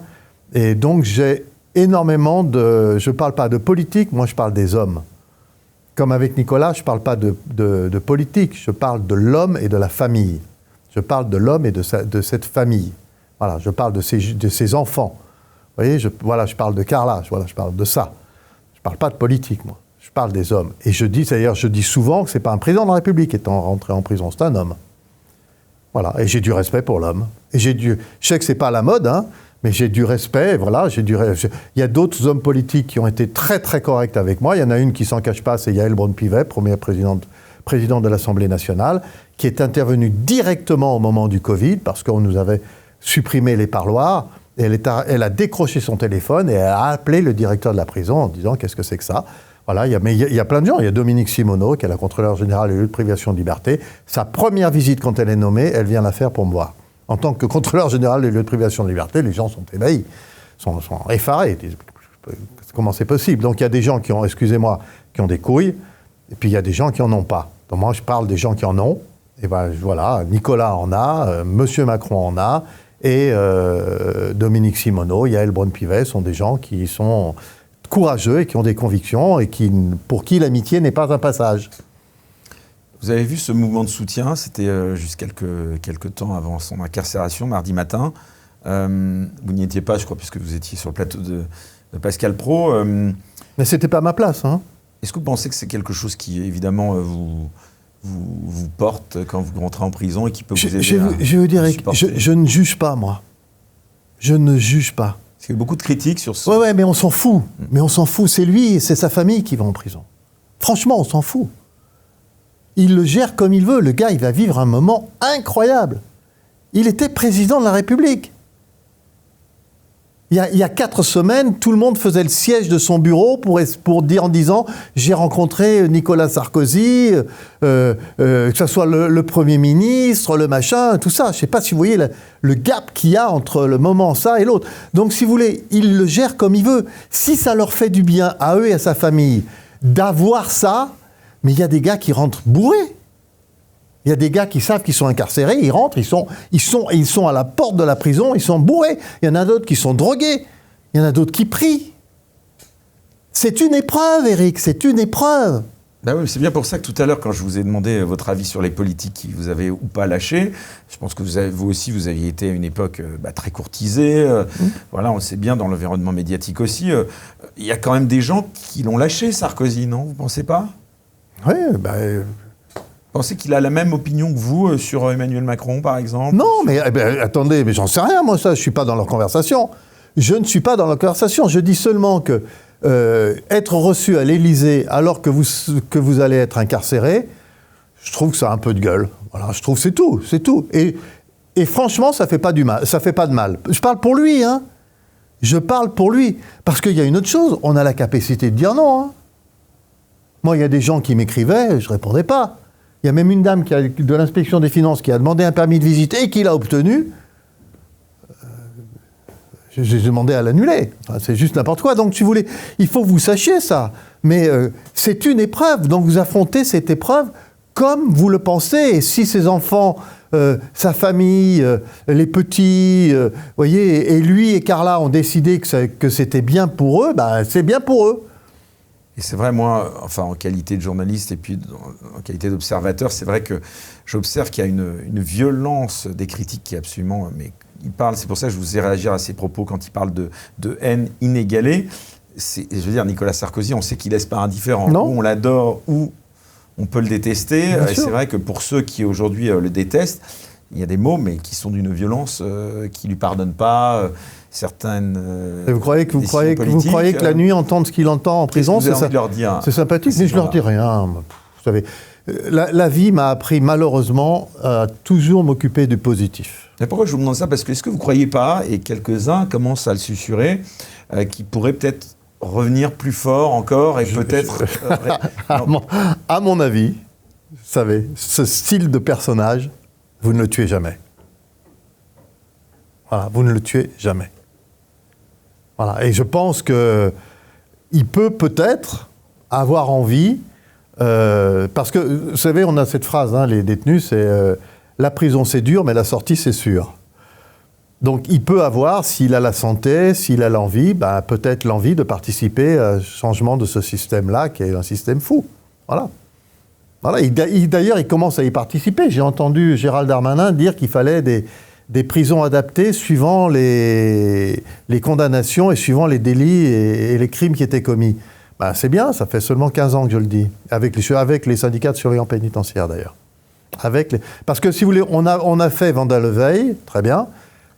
Et donc, j'ai énormément de... Je ne parle pas de politique, moi je parle des hommes. Comme avec Nicolas, je ne parle pas de politique, je parle de l'homme et de la famille. Je parle de l'homme et de cette famille. Voilà, je parle de ses enfants. Vous voyez, je parle de Carla, je parle de ça. Je ne parle pas de politique, moi. Je parle des hommes. Et je dis souvent que ce n'est pas un président de la République qui est rentré en prison, c'est un homme. Voilà, et j'ai du respect pour l'homme. Je sais que ce n'est pas la mode, hein, mais j'ai du respect, voilà, il y a d'autres hommes politiques qui ont été très très corrects avec moi. Il y en a une qui s'en cache pas, c'est Yaël Braun-Pivet, première présidente de l'Assemblée nationale, qui est intervenue directement au moment du Covid, parce qu'on nous avait supprimé les parloirs, et elle a décroché son téléphone et elle a appelé le directeur de la prison en disant « Qu'est-ce que c'est que ça ?» Voilà, il y a plein de gens. Il y a Dominique Simoneau, qui est la contrôleure générale des lieux de privation de liberté. Sa première visite, quand elle est nommée, elle vient la faire pour me voir. En tant que contrôleur général des lieux de privation de liberté, les gens sont ébahis, sont effarés. Ils disent, comment c'est possible? Donc il y a des gens qui ont, excusez-moi, qui ont des couilles, et puis il y a des gens qui en ont pas. Donc moi, je parle des gens qui en ont. Et ben voilà, Nicolas en a, Monsieur Macron en a, et Dominique Simoneau, Yaël Braun-Pivet sont des gens qui sont courageux et qui ont des convictions et pour qui l'amitié n'est pas un passage. Vous avez vu ce mouvement de soutien, c'était juste quelques temps avant son incarcération, mardi matin. Vous n'y étiez pas, je crois, puisque vous étiez sur le plateau de Pascal Praud. Mais c'était pas ma place, hein. Est-ce que vous pensez que c'est quelque chose qui, évidemment, vous porte quand vous rentrez en prison et qui peut vous aider je vais vous dire, je ne juge pas, moi. Je ne juge pas. Parce qu'il y a beaucoup de critiques sur ça. Ouais, mais on s'en fout. Mais on s'en fout. C'est lui et c'est sa famille qui vont en prison. Franchement, on s'en fout. Il le gère comme il veut. Le gars, il va vivre un moment incroyable. Il était président de la République. Il y a 4 semaines, tout le monde faisait le siège de son bureau pour dire en disant « J'ai rencontré Nicolas Sarkozy, que ce soit le Premier ministre, le machin, tout ça. » Je ne sais pas si vous voyez le gap qu'il y a entre le moment ça et l'autre. Donc, si vous voulez, il le gère comme il veut. Si ça leur fait du bien à eux et à sa famille d'avoir ça, mais il y a des gars qui rentrent bourrés. Il y a des gars qui savent qu'ils sont incarcérés, ils rentrent, ils sont à la porte de la prison, ils sont bourrés. Il y en a d'autres qui sont drogués. Il y en a d'autres qui prient. C'est une épreuve, Éric, c'est une épreuve. Ben oui, c'est bien pour ça que tout à l'heure, quand je vous ai demandé votre avis sur les politiques qui vous avez ou pas lâché, je pense que vous aussi, vous aviez été à une époque très courtisée. Voilà, on le sait bien dans l'environnement médiatique aussi. Il y a quand même des gens qui l'ont lâché, Sarkozy, non? Vous pensez pas? Oui, Vous pensez qu'il a la même opinion que vous sur Emmanuel Macron, par exemple? Non, mais attendez, mais j'en sais rien, moi, ça, je ne suis pas dans leur conversation. Je ne suis pas dans leur conversation. Je dis seulement que être reçu à l'Élysée alors que vous allez être incarcéré, je trouve que ça a un peu de gueule. Voilà, je trouve que c'est tout. Et franchement, ça fait pas de mal. Je parle pour lui, hein. Je parle pour lui. Parce qu'il y a une autre chose, on a la capacité de dire non, hein. Moi, il y a des gens qui m'écrivaient, je ne répondais pas. Il y a même une dame de l'inspection des finances qui a demandé un permis de visite et qui l'a obtenu. J'ai demandé à l'annuler. Enfin, c'est juste n'importe quoi. Donc, si vous voulez, il faut que vous sachiez ça. Mais c'est une épreuve. Donc, vous affrontez cette épreuve comme vous le pensez. Et si ses enfants, sa famille, les petits, voyez, et lui et Carla ont décidé que c'était bien pour eux, c'est bien pour eux. Et c'est vrai, moi, enfin, en qualité de journaliste et puis en qualité d'observateur, c'est vrai que j'observe qu'il y a une violence des critiques qui est absolument... Mais c'est pour ça que je vous ai réagi à ces propos quand il parle de haine inégalée. Je veux dire, Nicolas Sarkozy, on sait qu'il laisse pas indifférent. Non. Ou on l'adore, ou on peut le détester. Et c'est vrai que pour ceux qui aujourd'hui le détestent, il y a des mots, mais qui sont d'une violence qui lui pardonnent pas... certaines vous croyez que la nuit entendre ce qu'il entend en prison, c'est ça? De leur dire, c'est sympathique, mais je leur dis rien. Vous savez, la vie m'a appris malheureusement à toujours m'occuper du positif. Mais pourquoi je vous demande ça? Parce que est-ce que vous ne croyez pas, et quelques-uns commencent à le susurrer, qu'il pourrait peut-être revenir plus fort encore et peut-être... à mon avis, vous savez, ce style de personnage, vous ne le tuez jamais. Voilà, vous ne le tuez jamais. Voilà, et je pense qu'il peut peut-être avoir envie, parce que, vous savez, on a cette phrase, hein, les détenus, c'est la prison c'est dur, mais la sortie c'est sûr. Donc il peut avoir, s'il a la santé, s'il a l'envie, peut-être l'envie de participer au changement de ce système-là, qui est un système fou. Voilà. Voilà. D'ailleurs, il commence à y participer. J'ai entendu Gérald Darmanin dire qu'il fallait des prisons adaptées suivant les condamnations et suivant les délits et les crimes qui étaient commis. C'est bien, ça fait seulement 15 ans que je le dis, avec les syndicats de surveillants pénitentiaires d'ailleurs. Parce que si vous voulez, on a fait Vendée-le-Veil, très bien,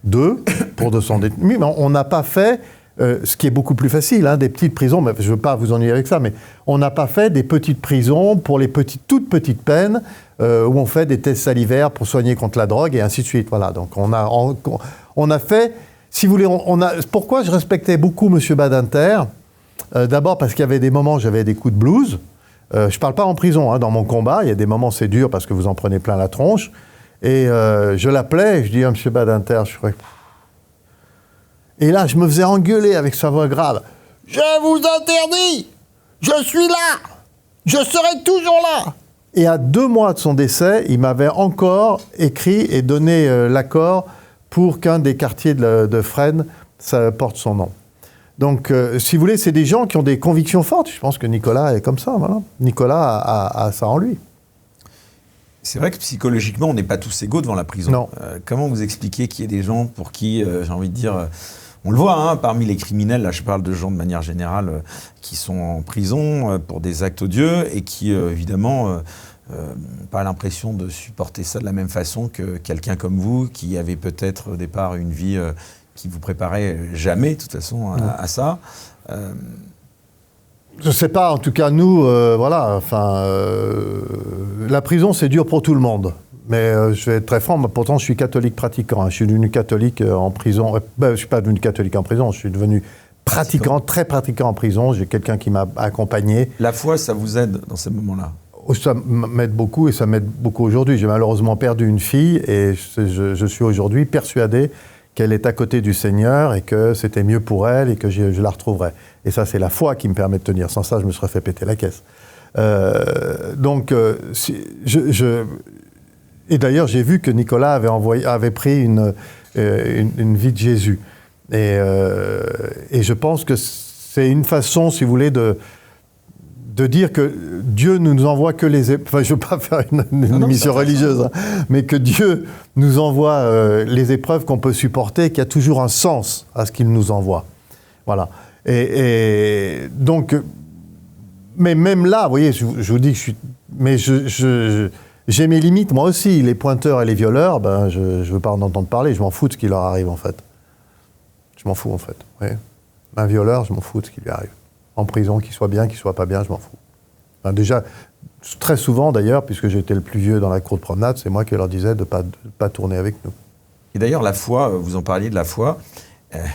2 pour 200 détenus, mais on n'a pas fait, ce qui est beaucoup plus facile, hein, des petites prisons, mais je ne veux pas vous ennuyer avec ça, mais on n'a pas fait des petites prisons pour les toutes petites peines, où on fait des tests salivaires pour soigner contre la drogue et ainsi de suite. Voilà. Donc on a fait, si vous voulez, pourquoi je respectais beaucoup M. Badinter? D'abord parce qu'il y avait des moments où j'avais des coups de blues. Je ne parle pas en prison, hein, dans mon combat, il y a des moments c'est dur parce que vous en prenez plein la tronche. Et je l'appelais, je dis à M. Badinter, je crois. Et là, je me faisais engueuler avec sa voix grave. « Je vous interdis! Je suis là! Je serai toujours là !» Et à 2 mois de son décès, il m'avait encore écrit et donné l'accord pour qu'un des quartiers de Fresnes ça porte son nom. Donc, si vous voulez, c'est des gens qui ont des convictions fortes. Je pense que Nicolas est comme ça, voilà. Nicolas a ça en lui. C'est vrai que psychologiquement, on n'est pas tous égaux devant la prison. Non. Comment vous expliquez qu'il y ait des gens pour qui, j'ai envie de dire... on le voit, hein, parmi les criminels, là je parle de gens de manière générale qui sont en prison pour des actes odieux et qui, évidemment, n'ont pas l'impression de supporter ça de la même façon que quelqu'un comme vous, qui avait peut-être au départ une vie qui vous préparait jamais, de toute façon, à ça. Je ne sais pas, en tout cas, nous, voilà, enfin, la prison, c'est dur pour tout le monde. Mais je vais être très franc, pourtant je suis catholique pratiquant. Hein. Je suis devenu catholique en prison. Je ne suis pas devenu catholique en prison, je suis devenu pratiquant, très pratiquant en prison. J'ai quelqu'un qui m'a accompagné. La foi, ça vous aide dans ces moments-là? Ça m'aide beaucoup et ça m'aide beaucoup aujourd'hui. J'ai malheureusement perdu une fille et je suis aujourd'hui persuadé qu'elle est à côté du Seigneur et que c'était mieux pour elle et que je la retrouverai. Et ça, c'est la foi qui me permet de tenir. Sans ça, je me serais fait péter la caisse. Et d'ailleurs, j'ai vu que Nicolas avait pris une vie de Jésus. Et je pense que c'est une façon, si vous voulez, de dire que Dieu ne nous envoie que les épreuves. Enfin, je ne veux pas faire une mission religieuse, hein, mais que Dieu nous envoie les épreuves qu'on peut supporter, qu'il y a toujours un sens à ce qu'il nous envoie. Voilà. Et donc, mais même là, vous voyez, je vous dis que je suis... Mais j'ai mes limites, moi aussi. Les pointeurs et les violeurs, ben, je ne veux pas en entendre parler. Je m'en fous de ce qui leur arrive, en fait. Je m'en fous, en fait. Oui. Un violeur, je m'en fous de ce qui lui arrive. En prison, qu'il soit bien, qu'il soit pas bien, je m'en fous. Enfin, déjà, très souvent, d'ailleurs, puisque j'étais le plus vieux dans la cour de promenade, c'est moi qui leur disais de pas tourner avec nous. Et d'ailleurs, la foi, vous en parliez de la foi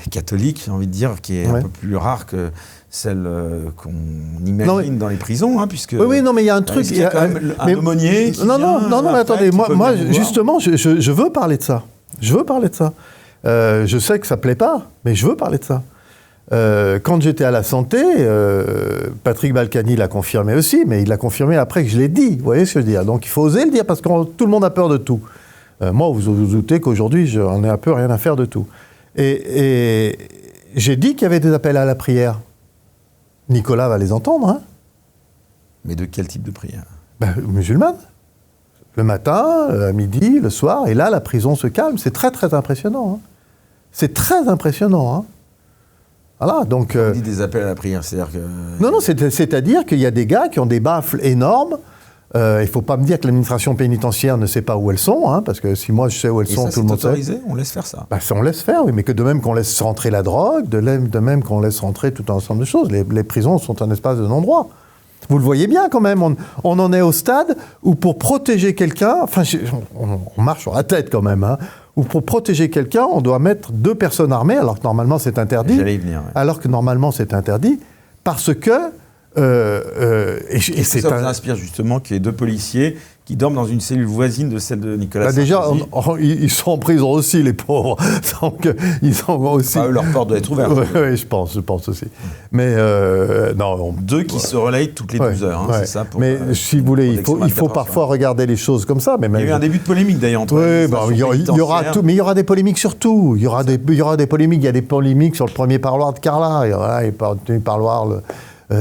catholique, j'ai envie de dire, qui est un peu plus rare que celle qu'on imagine dans les prisons, hein, puisque... Oui, non, mais il y a un truc... Il y a quand même un aumônier qui Non, mais attendez, moi justement, je veux parler de ça. Je veux parler de ça. Je sais que ça ne plaît pas, mais je veux parler de ça. Quand j'étais à la santé, Patrick Balkany l'a confirmé aussi, mais il l'a confirmé après que je l'ai dit. Vous voyez ce que je veux dire? Donc il faut oser le dire, parce que tout le monde a peur de tout. Moi, vous vous doutez qu'aujourd'hui, j'en ai un peu rien à faire de tout. Et j'ai dit qu'il y avait des appels à la prière. Nicolas va les entendre, hein. Mais de quel type de prière? Musulmane. Le matin, à midi, le soir, et là, la prison se calme. C'est très, très impressionnant. Hein. C'est très impressionnant. Hein. Voilà, donc... On dit des appels à la prière, c'est-à-dire que... Non, c'est-à-dire qu'il y a des gars qui ont des baffles énormes. Il ne faut pas me dire que l'administration pénitentiaire ne sait pas où elles sont, hein, parce que si moi je sais où elles sont, tout le monde sait. Autorisé, on laisse faire ça. On laisse faire, oui, mais que de même qu'on laisse rentrer la drogue, de même qu'on laisse rentrer tout un ensemble de choses. Les prisons sont un espace de non-droit. Vous le voyez bien quand même, on en est au stade où pour protéger quelqu'un, enfin on marche sur la tête quand même, hein, où pour protéger quelqu'un, on doit mettre 2 personnes armées, alors que normalement c'est interdit. J'allais y venir. Ouais. Alors que normalement c'est interdit, parce que... ça vous inspire justement qu'il y ait 2 policiers qui dorment dans une cellule voisine de celle de Nicolas Sarkozy. Déjà, ils sont en prison aussi, les pauvres. Donc, ils sont aussi... Leur porte doit être ouverte. Oui, je pense aussi. Mais non... 2 qui se relayent toutes les 12 heures, hein, c'est ça pour, mais si vous voulez, il faut parfois regarder les choses comme ça. Mais même... Il y a eu un début de polémique d'ailleurs entre il y aura tout, mais il y aura des polémiques sur tout. Il y aura des polémiques. Il y a des polémiques sur le premier parloir de Carla. Il y aura le premier parloir...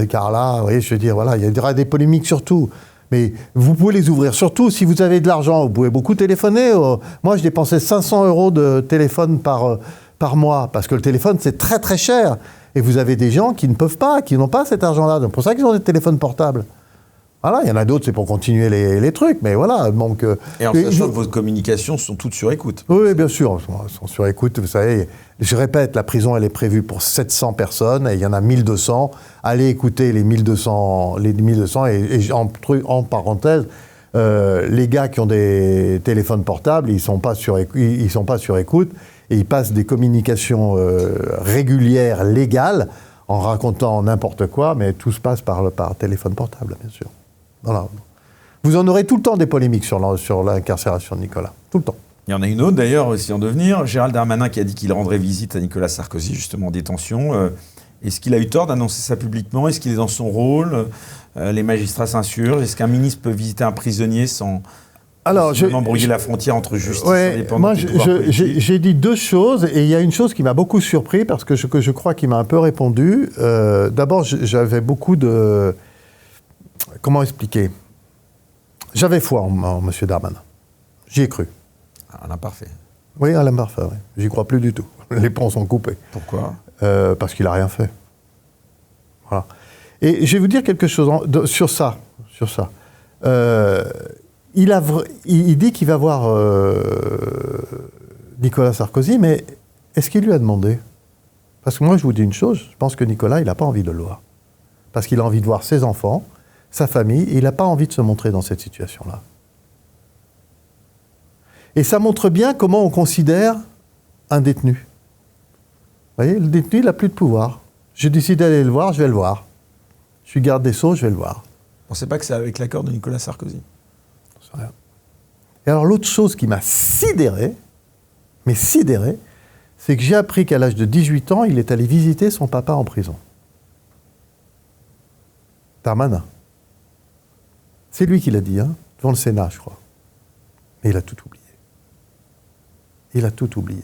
Carla, vous voyez, je veux dire, voilà, il y aura des polémiques sur tout. Mais vous pouvez les ouvrir. Surtout, si vous avez de l'argent, vous pouvez beaucoup téléphoner. Moi, je dépensais 500 € de téléphone par mois, parce que le téléphone, c'est très, très cher. Et vous avez des gens qui ne peuvent pas, qui n'ont pas cet argent-là. C'est pour ça qu'ils ont des téléphones portables. Voilà, il y en a d'autres, c'est pour continuer les trucs, mais voilà. Donc, et en sachant que vos communications sont toutes sur écoute. Oui, bien sûr, elles sont sur écoute. Vous savez, je répète, la prison, elle est prévue pour 700 personnes, et il y en a 1200. Allez écouter les 1200 et en parenthèse, les gars qui ont des téléphones portables, ils sont pas sur écoute, et ils passent des communications régulières, légales, en racontant n'importe quoi, mais tout se passe par téléphone portable, bien sûr. Voilà. Vous en aurez tout le temps des polémiques sur l'incarcération de Nicolas. Tout le temps. Il y en a une autre d'ailleurs aussi en devenir. Gérald Darmanin qui a dit qu'il rendrait visite à Nicolas Sarkozy, justement en détention. Est-ce qu'il a eu tort d'annoncer ça publiquement? Est-ce qu'il est dans son rôle? Les magistrats s'insurgent. Est-ce qu'un ministre peut visiter un prisonnier sans embrouiller la frontière entre justice indépendante et pouvoir politique? J'ai dit 2 choses, et il y a une chose qui m'a beaucoup surpris, parce que je crois qu'il m'a un peu répondu. D'abord, j'avais beaucoup de... Comment expliquer? J'avais foi en M. Darmanin. J'y ai cru. Alain Parfait. Oui, Alain Parfait, oui. J'y crois plus du tout. Les ponts sont coupés. Pourquoi? Parce qu'il n'a rien fait. Voilà. Et je vais vous dire quelque chose sur ça. Il dit qu'il va voir Nicolas Sarkozy, mais est-ce qu'il lui a demandé? Parce que moi, je vous dis une chose, je pense que Nicolas, il n'a pas envie de le voir. Parce qu'il a envie de voir ses enfants, sa famille, et il n'a pas envie de se montrer dans cette situation-là. Et ça montre bien comment on considère un détenu. Vous voyez, le détenu, il n'a plus de pouvoir. J'ai décidé d'aller le voir, je vais le voir. Je suis garde des Sceaux, je vais le voir. On ne sait pas que c'est avec l'accord de Nicolas Sarkozy. Je sais rien. Et alors l'autre chose qui m'a sidéré, c'est que j'ai appris qu'à l'âge de 18 ans, il est allé visiter son papa en prison. Darmanin. C'est lui qui l'a dit, devant le Sénat, je crois. Mais il a tout oublié. Il a tout oublié.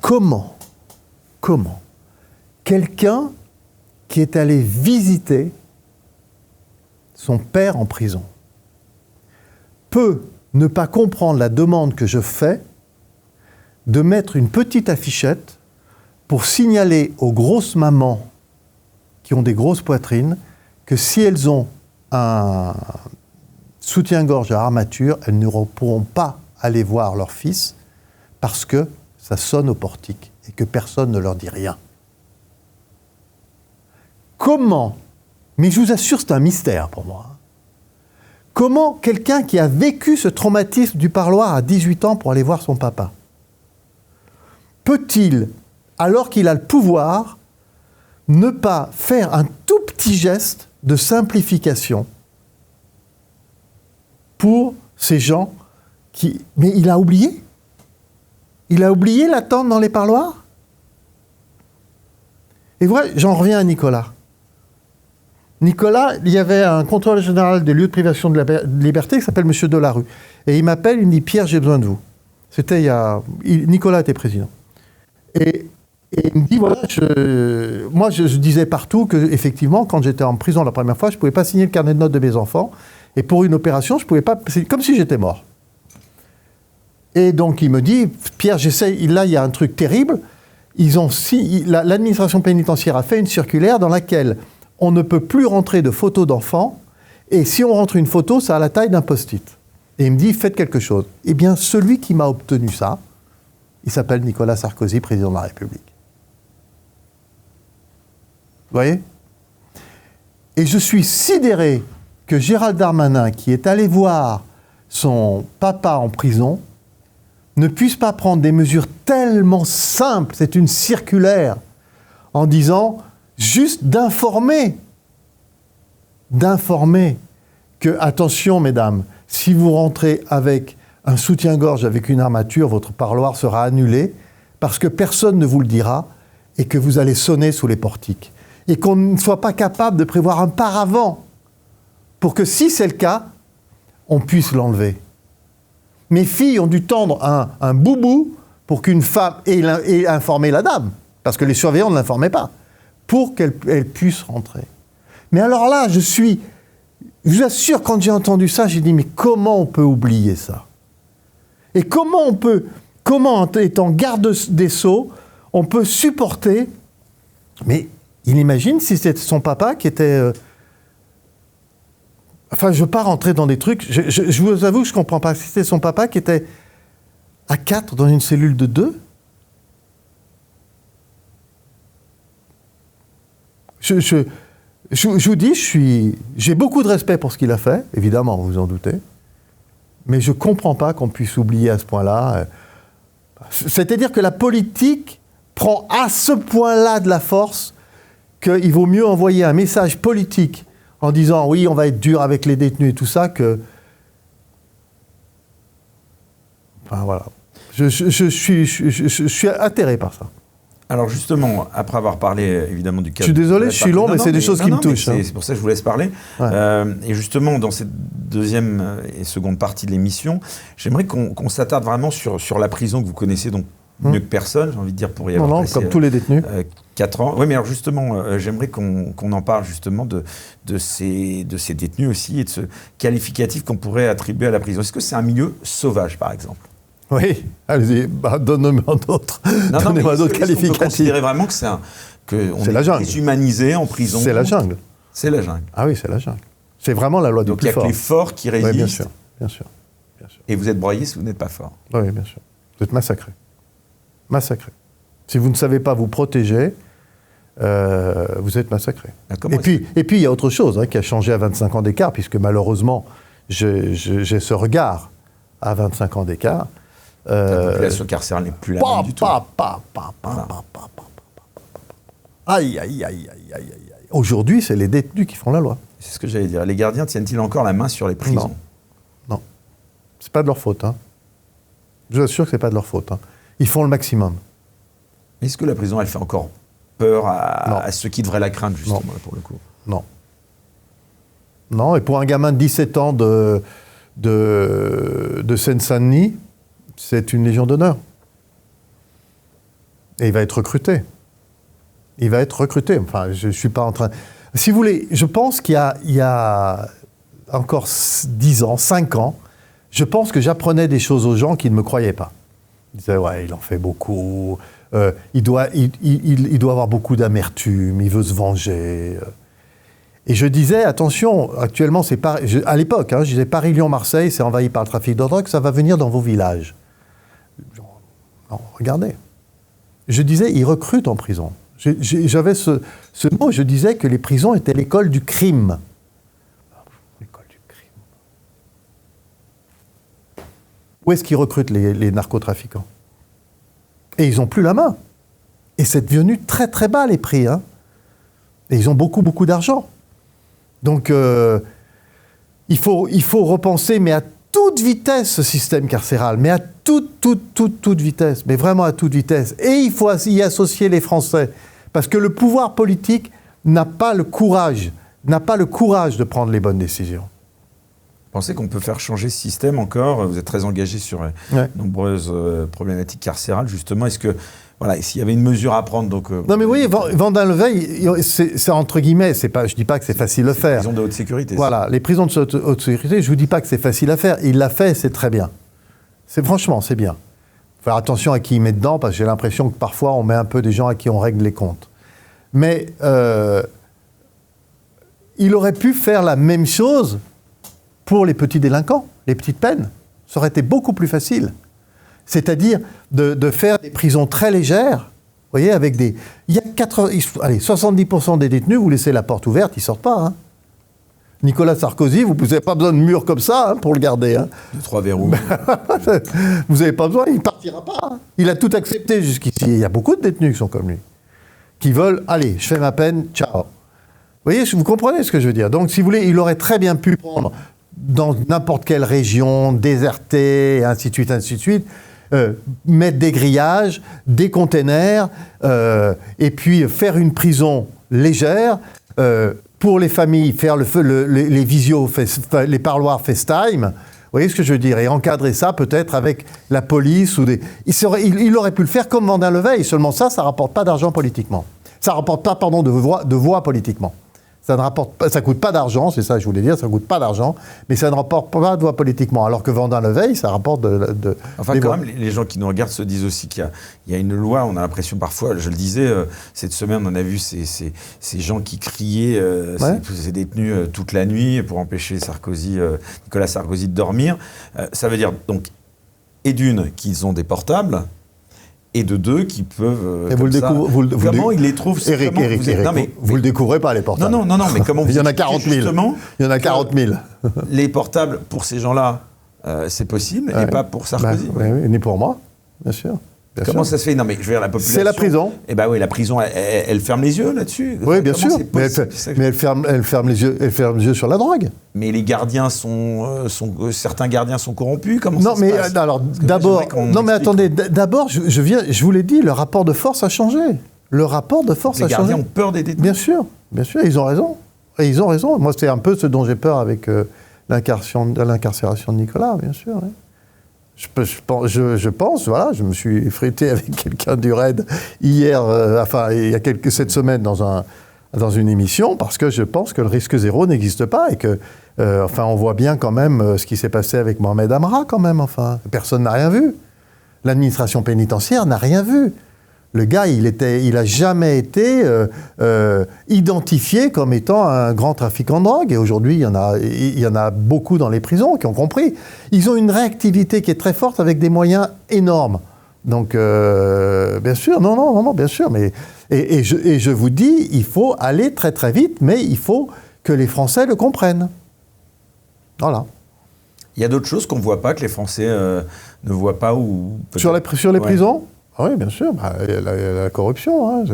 Comment quelqu'un qui est allé visiter son père en prison peut ne pas comprendre la demande que je fais de mettre une petite affichette pour signaler aux grosses mamans qui ont des grosses poitrines que si elles ont un soutien-gorge à armature, elles ne pourront pas aller voir leur fils parce que ça sonne au portique et que personne ne leur dit rien. Comment, mais je vous assure, c'est un mystère pour moi, comment quelqu'un qui a vécu ce traumatisme du parloir à 18 ans pour aller voir son papa, peut-il, alors qu'il a le pouvoir, ne pas faire un tout petit geste de simplification pour ces gens qui... Mais il a oublié. Il a oublié l'attente dans les parloirs. Et voilà, j'en reviens à Nicolas. Nicolas, il y avait un contrôleur général des lieux de privation de la liberté qui s'appelle M. Delarue. Et il m'appelle, il me dit « Pierre, j'ai besoin de vous ». C'était il y a... Nicolas était président. Et il me dit, voilà, moi je disais partout qu'effectivement, quand j'étais en prison la première fois, je ne pouvais pas signer le carnet de notes de mes enfants. Et pour une opération, je ne pouvais pas... C'est comme si j'étais mort. Et donc il me dit, Pierre, j'essaye, là il y a un truc terrible. L'administration pénitentiaire a fait une circulaire dans laquelle on ne peut plus rentrer de photos d'enfants. Et si on rentre une photo, ça a la taille d'un post-it. Et il me dit, faites quelque chose. Eh bien, celui qui m'a obtenu ça, il s'appelle Nicolas Sarkozy, président de la République. Vous voyez ? Et je suis sidéré que Gérald Darmanin, qui est allé voir son papa en prison, ne puisse pas prendre des mesures tellement simples, c'est une circulaire, en disant juste d'informer que, attention mesdames, si vous rentrez avec un soutien-gorge avec une armature, votre parloir sera annulé parce que personne ne vous le dira et que vous allez sonner sous les portiques. Et qu'on ne soit pas capable de prévoir un paravent pour que, si c'est le cas, on puisse l'enlever. Mes filles ont dû tendre un boubou pour qu'une femme ait informé la dame, parce que les surveillants ne l'informaient pas, pour qu'elle puisse rentrer. Mais alors là, je vous assure, quand j'ai entendu ça, j'ai dit, mais comment on peut oublier ça ? Et comment étant garde des Sceaux, on peut supporter... Mais il imagine si c'était son papa qui était... Enfin, je ne veux pas rentrer dans des trucs... Je vous avoue que je ne comprends pas. Si c'était son papa qui était à 4 dans une cellule de 2, je vous dis, j'ai beaucoup de respect pour ce qu'il a fait, évidemment, vous vous en doutez. Mais je ne comprends pas qu'on puisse oublier à ce point-là. C'est-à-dire que la politique prend à ce point-là de la force qu'il vaut mieux envoyer un message politique en disant « oui, on va être dur avec les détenus et tout ça » que... Enfin, voilà. Je suis atterré par ça. Alors justement, après avoir parlé évidemment du cas... Je suis désolé, je suis long, mais c'est des choses qui me touchent. C'est pour ça que je vous laisse parler. Ouais. Et justement, dans cette deuxième et seconde partie de l'émission, j'aimerais qu'on s'attarde vraiment sur la prison que vous connaissez donc mieux que personne, j'ai envie de dire, pour y avoir passé, comme tous les détenus. 4 ans. Oui, mais alors justement, j'aimerais qu'on en parle justement de ces détenus aussi et de ce qualificatif qu'on pourrait attribuer à la prison. Est-ce que c'est un milieu sauvage, par exemple ? Oui, allez-y, donnez-moi d'autres. Donnez-moi d'autres qualificatifs. On peut considérer vraiment que on est déshumanisé en prison. C'est la jungle. C'est la jungle. Ah oui, c'est la jungle. C'est vraiment la loi du plus fort. Donc il y a que les forts qui résistent. Oui, bien sûr, bien sûr. Et vous êtes broyé si vous n'êtes pas fort. Oui, bien sûr. Vous êtes massacré. Massacré. Si vous ne savez pas vous protéger, vous êtes massacré. Et puis, il y a autre chose qui a changé à 25 ans d'écart, puisque malheureusement, j'ai ce regard à 25 ans d'écart. La population carcérale n'est plus la même du tout. Aïe, aïe, aïe, aïe, aïe, aïe. Aujourd'hui, c'est les détenus qui font la loi. C'est ce que j'allais dire. Les gardiens tiennent-ils encore la main sur les prisons? Non. C'est pas de leur faute. Hein. Je vous assure que c'est pas de leur faute. Hein. Ils font le maximum. Est-ce que la prison, elle fait encore peur à ceux qui devraient la craindre, justement, pour le coup? Non. Non, et pour un gamin de 17 ans de Seine-Saint-Denis, c'est une légion d'honneur. Et il va être recruté. Il va être recruté. Enfin, je ne suis pas en train... Si vous voulez, je pense qu'il y a encore 10 ans, 5 ans, je pense que j'apprenais des choses aux gens qui ne me croyaient pas. Ils disaient, ouais, il en fait beaucoup, il doit avoir beaucoup d'amertume, il veut se venger. Et je disais, attention, actuellement, c'est pas... à l'époque, je disais, Paris-Lyon-Marseille, c'est envahi par le trafic de drogue, ça va venir dans vos villages. Non, regardez. Je disais, ils recrutent en prison. J'avais ce mot, je disais que les prisons étaient l'école du crime. L'école du crime. Où est-ce qu'ils recrutent les narcotrafiquants? Et ils n'ont plus la main. Et c'est devenu très très bas les prix. Hein. Et ils ont beaucoup beaucoup d'argent. Donc il faut repenser, mais à toute vitesse, ce système carcéral, mais à toute vitesse, mais vraiment à toute vitesse. Et il faut y associer les Français, parce que le pouvoir politique n'a pas le courage de prendre les bonnes décisions. Vous pensez qu'on peut faire changer ce système encore? Vous êtes très engagé sur nombreuses problématiques carcérales, justement. Est-ce que, voilà, s'il y avait une mesure à prendre, donc... Non, mais vous voyez, Vendin-le-Veil, c'est entre guillemets, je ne dis pas que c'est facile à faire. Les prisons de haute sécurité. Voilà, les prisons de haute sécurité, je ne vous dis pas que c'est facile à faire. Il l'a fait, c'est très bien. Franchement, c'est bien. Il faut faire attention à qui il met dedans, parce que j'ai l'impression que parfois, on met un peu des gens à qui on règle les comptes. Mais il aurait pu faire la même chose pour les petits délinquants, les petites peines. Ça aurait été beaucoup plus facile. C'est-à-dire de faire des prisons très légères, vous voyez, avec des... Il y a 70% des détenus, vous laissez la porte ouverte, ils ne sortent pas. Hein. Nicolas Sarkozy, vous n'avez pas besoin de mur comme ça pour le garder. Hein. 2-3 verrous. Vous n'avez pas besoin, il ne partira pas. Hein. Il a tout accepté jusqu'ici. Il y a beaucoup de détenus qui sont comme lui, qui veulent, allez, je fais ma peine, ciao. Vous voyez, vous comprenez ce que je veux dire? Donc, si vous voulez, il aurait très bien pu prendre dans n'importe quelle région, désertée, et ainsi de suite, mettre des grillages, des containers, et puis faire une prison légère, pour les familles, faire les visios, les parloirs FaceTime, vous voyez ce que je veux dire, et encadrer ça peut-être avec la police ou des... Il aurait pu le faire comme Vendin-le-Veil, seulement ça ne rapporte pas d'argent politiquement. Ça ne rapporte pas, pardon, de voix politiquement. Ça ne coûte pas d'argent, c'est ça que je voulais dire, ça ne coûte pas d'argent, mais ça ne rapporte pas de voix politiquement. Alors que Vendin-le-Veil, ça rapporte de enfin, quand même, les gens qui nous regardent se disent aussi qu'il y a une loi, on a l'impression parfois, je le disais, cette semaine, on a vu ces gens qui criaient, ces détenus toute la nuit pour empêcher Nicolas Sarkozy de dormir. Ça veut dire, donc, et d'une, qu'ils ont des portables, et de deux qui peuvent... comment ils les trouvent? Eric, vous le découvrez pas, les portables. Non, mais comment vous... Il y en a 40 000. Il y en a 40 000. Les portables, pour ces gens-là, c'est possible, et pas pour Sarkozy. Oui, ni pour moi, bien sûr. Comment ça se fait? Non, mais je veux dire, la population... C'est la prison. Eh bien oui, la prison, elle ferme les yeux là-dessus. Oui, bien sûr. Mais elle ferme les yeux sur la drogue. Mais les gardiens certains gardiens sont corrompus. Comment ça se passe? Alors, d'abord... Non, mais attendez, d'abord, je vous l'ai dit, le rapport de force a changé. Le rapport de force a changé. Les gardiens ont peur des détenus. Bien sûr, ils ont raison. Et ils ont raison. Moi, c'est un peu ce dont j'ai peur avec l'incarcération de Nicolas, bien sûr. Oui. Je pense, voilà, je me suis effrité avec quelqu'un du RAID hier, il y a cette semaine dans une émission, parce que je pense que le risque zéro n'existe pas et que, on voit bien quand même ce qui s'est passé avec Mohamed Amra quand même, personne n'a rien vu. L'administration pénitentiaire n'a rien vu. Le gars, il n'a jamais été identifié comme étant un grand trafiquant de drogue. Et aujourd'hui, il y en a beaucoup dans les prisons qui ont compris. Ils ont une réactivité qui est très forte avec des moyens énormes. Donc, bien sûr, non, bien sûr. Mais, et je vous dis, il faut aller très très vite, mais il faut que les Français le comprennent. Voilà. Il y a d'autres choses qu'on ne voit pas, que les Français ne voient pas ou sur les prisons. Ah oui, bien sûr. Il y a la corruption. Hein.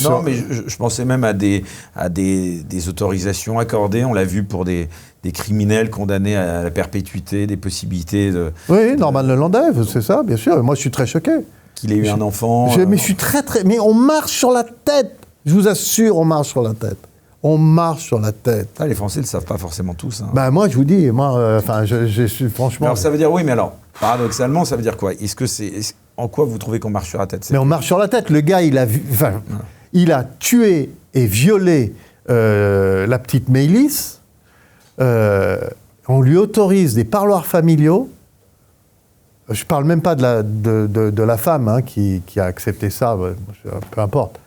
Non, mais je pensais même à des autorisations accordées. On l'a vu pour des criminels condamnés à la perpétuité, des possibilités de... Oui, Norman Lelandais, c'est ça, bien sûr. Moi, je suis très choqué. Qu'il ait eu un enfant... Mais je suis très... Mais on marche sur la tête. Je vous assure, on marche sur la tête. On marche sur la tête. Ah, les Français ne le savent pas forcément tous. Hein. Bah, moi, je vous dis, je suis franchement... Alors, ça veut dire, oui, mais alors, paradoxalement, ça veut dire quoi ? En quoi vous trouvez qu'on marche sur la tête ? Mais on marche sur la tête. Le gars, il a tué et violé la petite Maëlys. On lui autorise des parloirs familiaux. Je ne parle même pas de la femme hein, qui a accepté ça, peu importe.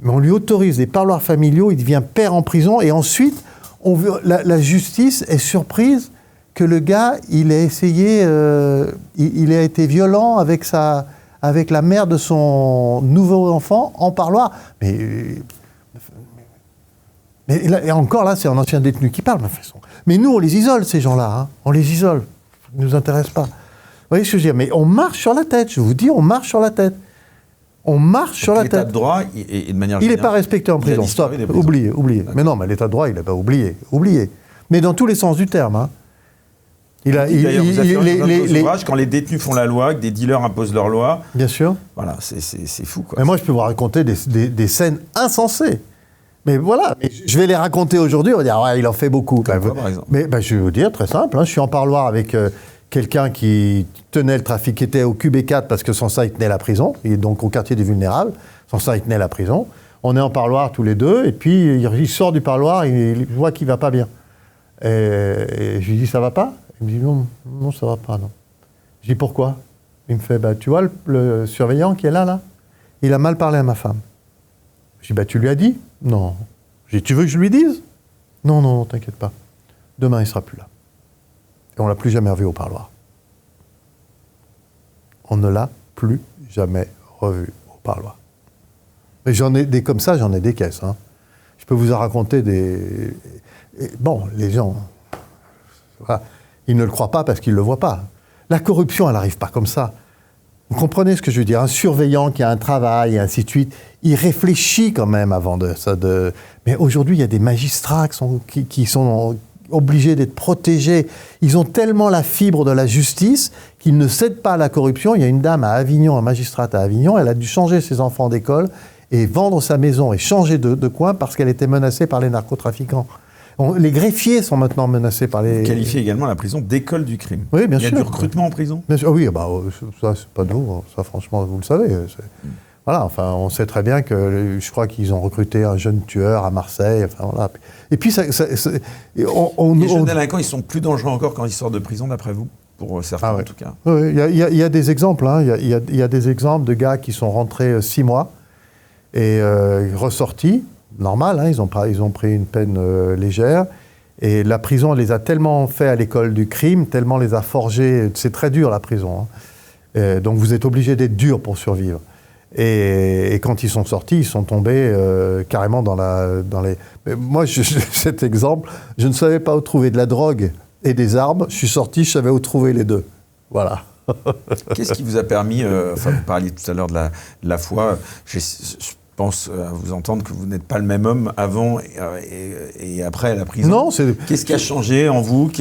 Mais on lui autorise des parloirs familiaux, il devient père en prison, et ensuite, la justice est surprise que le gars, il a essayé, il a été violent avec la mère de son nouveau enfant en parloir. Mais et encore là, c'est un ancien détenu qui parle. Mais nous, on les isole, ces gens-là. Hein. On les isole. Ça ne nous intéresse pas. Vous voyez ce que je veux dire ? Mais on marche sur la tête. Je vous dis, on marche sur la tête. On marche sur la tête. L'état de droit, et de manière générale... Il n'est pas respecté en prison. Stop. Oubliez. Mais non, mais l'état de droit, il n'est pas oublié. Mais dans tous les sens du terme. Hein. D'ailleurs, vous affirmez dans vos ouvrages, quand les détenus font la loi, que des dealers imposent leur loi... Bien sûr. Voilà, c'est fou, quoi. Mais moi, je peux vous raconter des scènes insensées. Mais voilà, je vais les raconter aujourd'hui, on va dire, ouais, il en fait beaucoup. Comme quoi, par exemple ? Mais je vais vous dire, très simple, hein, je suis en parloir avec quelqu'un qui tenait le trafic, qui était au QB4 parce que son sein, il tenait la prison, il est donc au quartier des vulnérables, son sein, il tenait la prison. On est en parloir tous les deux, et puis il sort du parloir, il voit qu'il ne va pas bien. Et je lui dis, ça va pas ? Il me dit, non, ça va pas, non. Je dis, pourquoi ? Il me fait, tu vois le surveillant qui est là, il a mal parlé à ma femme. Je dis, tu lui as dit ? Non. Je dis, tu veux que je lui dise ? Non, t'inquiète pas. Demain, il ne sera plus là. Et on ne l'a plus jamais revu au parloir. On ne l'a plus jamais revu au parloir. Mais j'en ai des comme ça, j'en ai des caisses. Hein. Je peux vous en raconter des... Bon, les gens, voilà, ils ne le croient pas parce qu'ils ne le voient pas. La corruption, elle n'arrive pas comme ça. Vous comprenez ce que je veux dire ? Un surveillant qui a un travail, et ainsi de suite, il réfléchit quand même avant de ça. Mais aujourd'hui, il y a des magistrats qui sont obligés d'être protégés. Ils ont tellement la fibre de la justice qu'ils ne cèdent pas à la corruption. Il y a une dame à Avignon, un magistrate à Avignon, elle a dû changer ses enfants d'école et vendre sa maison et changer de coin parce qu'elle était menacée par les narcotrafiquants. Les greffiers sont maintenant menacés par les... Vous qualifiez également la prison d'école du crime. Oui, bien sûr. Il y a du recrutement en prison ? Bien sûr. Oui, ça, c'est pas nouveau. Ça, franchement, vous le savez. Voilà, enfin, on sait très bien que je crois qu'ils ont recruté un jeune tueur à Marseille. Enfin, voilà. Et puis, les jeunes délinquants, ils sont plus dangereux encore quand ils sortent de prison, d'après vous ? Pour certains, en tout cas. Oui, il y a des exemples. Hein. Il y a des exemples de gars qui sont rentrés 6 mois et ressortis. Normal, hein, ils ont pris une peine légère. Et la prison les a tellement fait à l'école du crime, tellement les a forgés. C'est très dur, la prison. Hein. Donc vous êtes obligé d'être dur pour survivre. Et quand ils sont sortis, ils sont tombés carrément dans les... Mais moi, cet exemple, je ne savais pas où trouver de la drogue et des armes. Je suis sorti, je savais où trouver les deux. Voilà. Qu'est-ce qui vous a permis... vous parliez tout à l'heure de la foi. Je pense à vous entendre que vous n'êtes pas le même homme avant et après la prison. Non, c'est... Qu'est-ce qui a changé en vous ?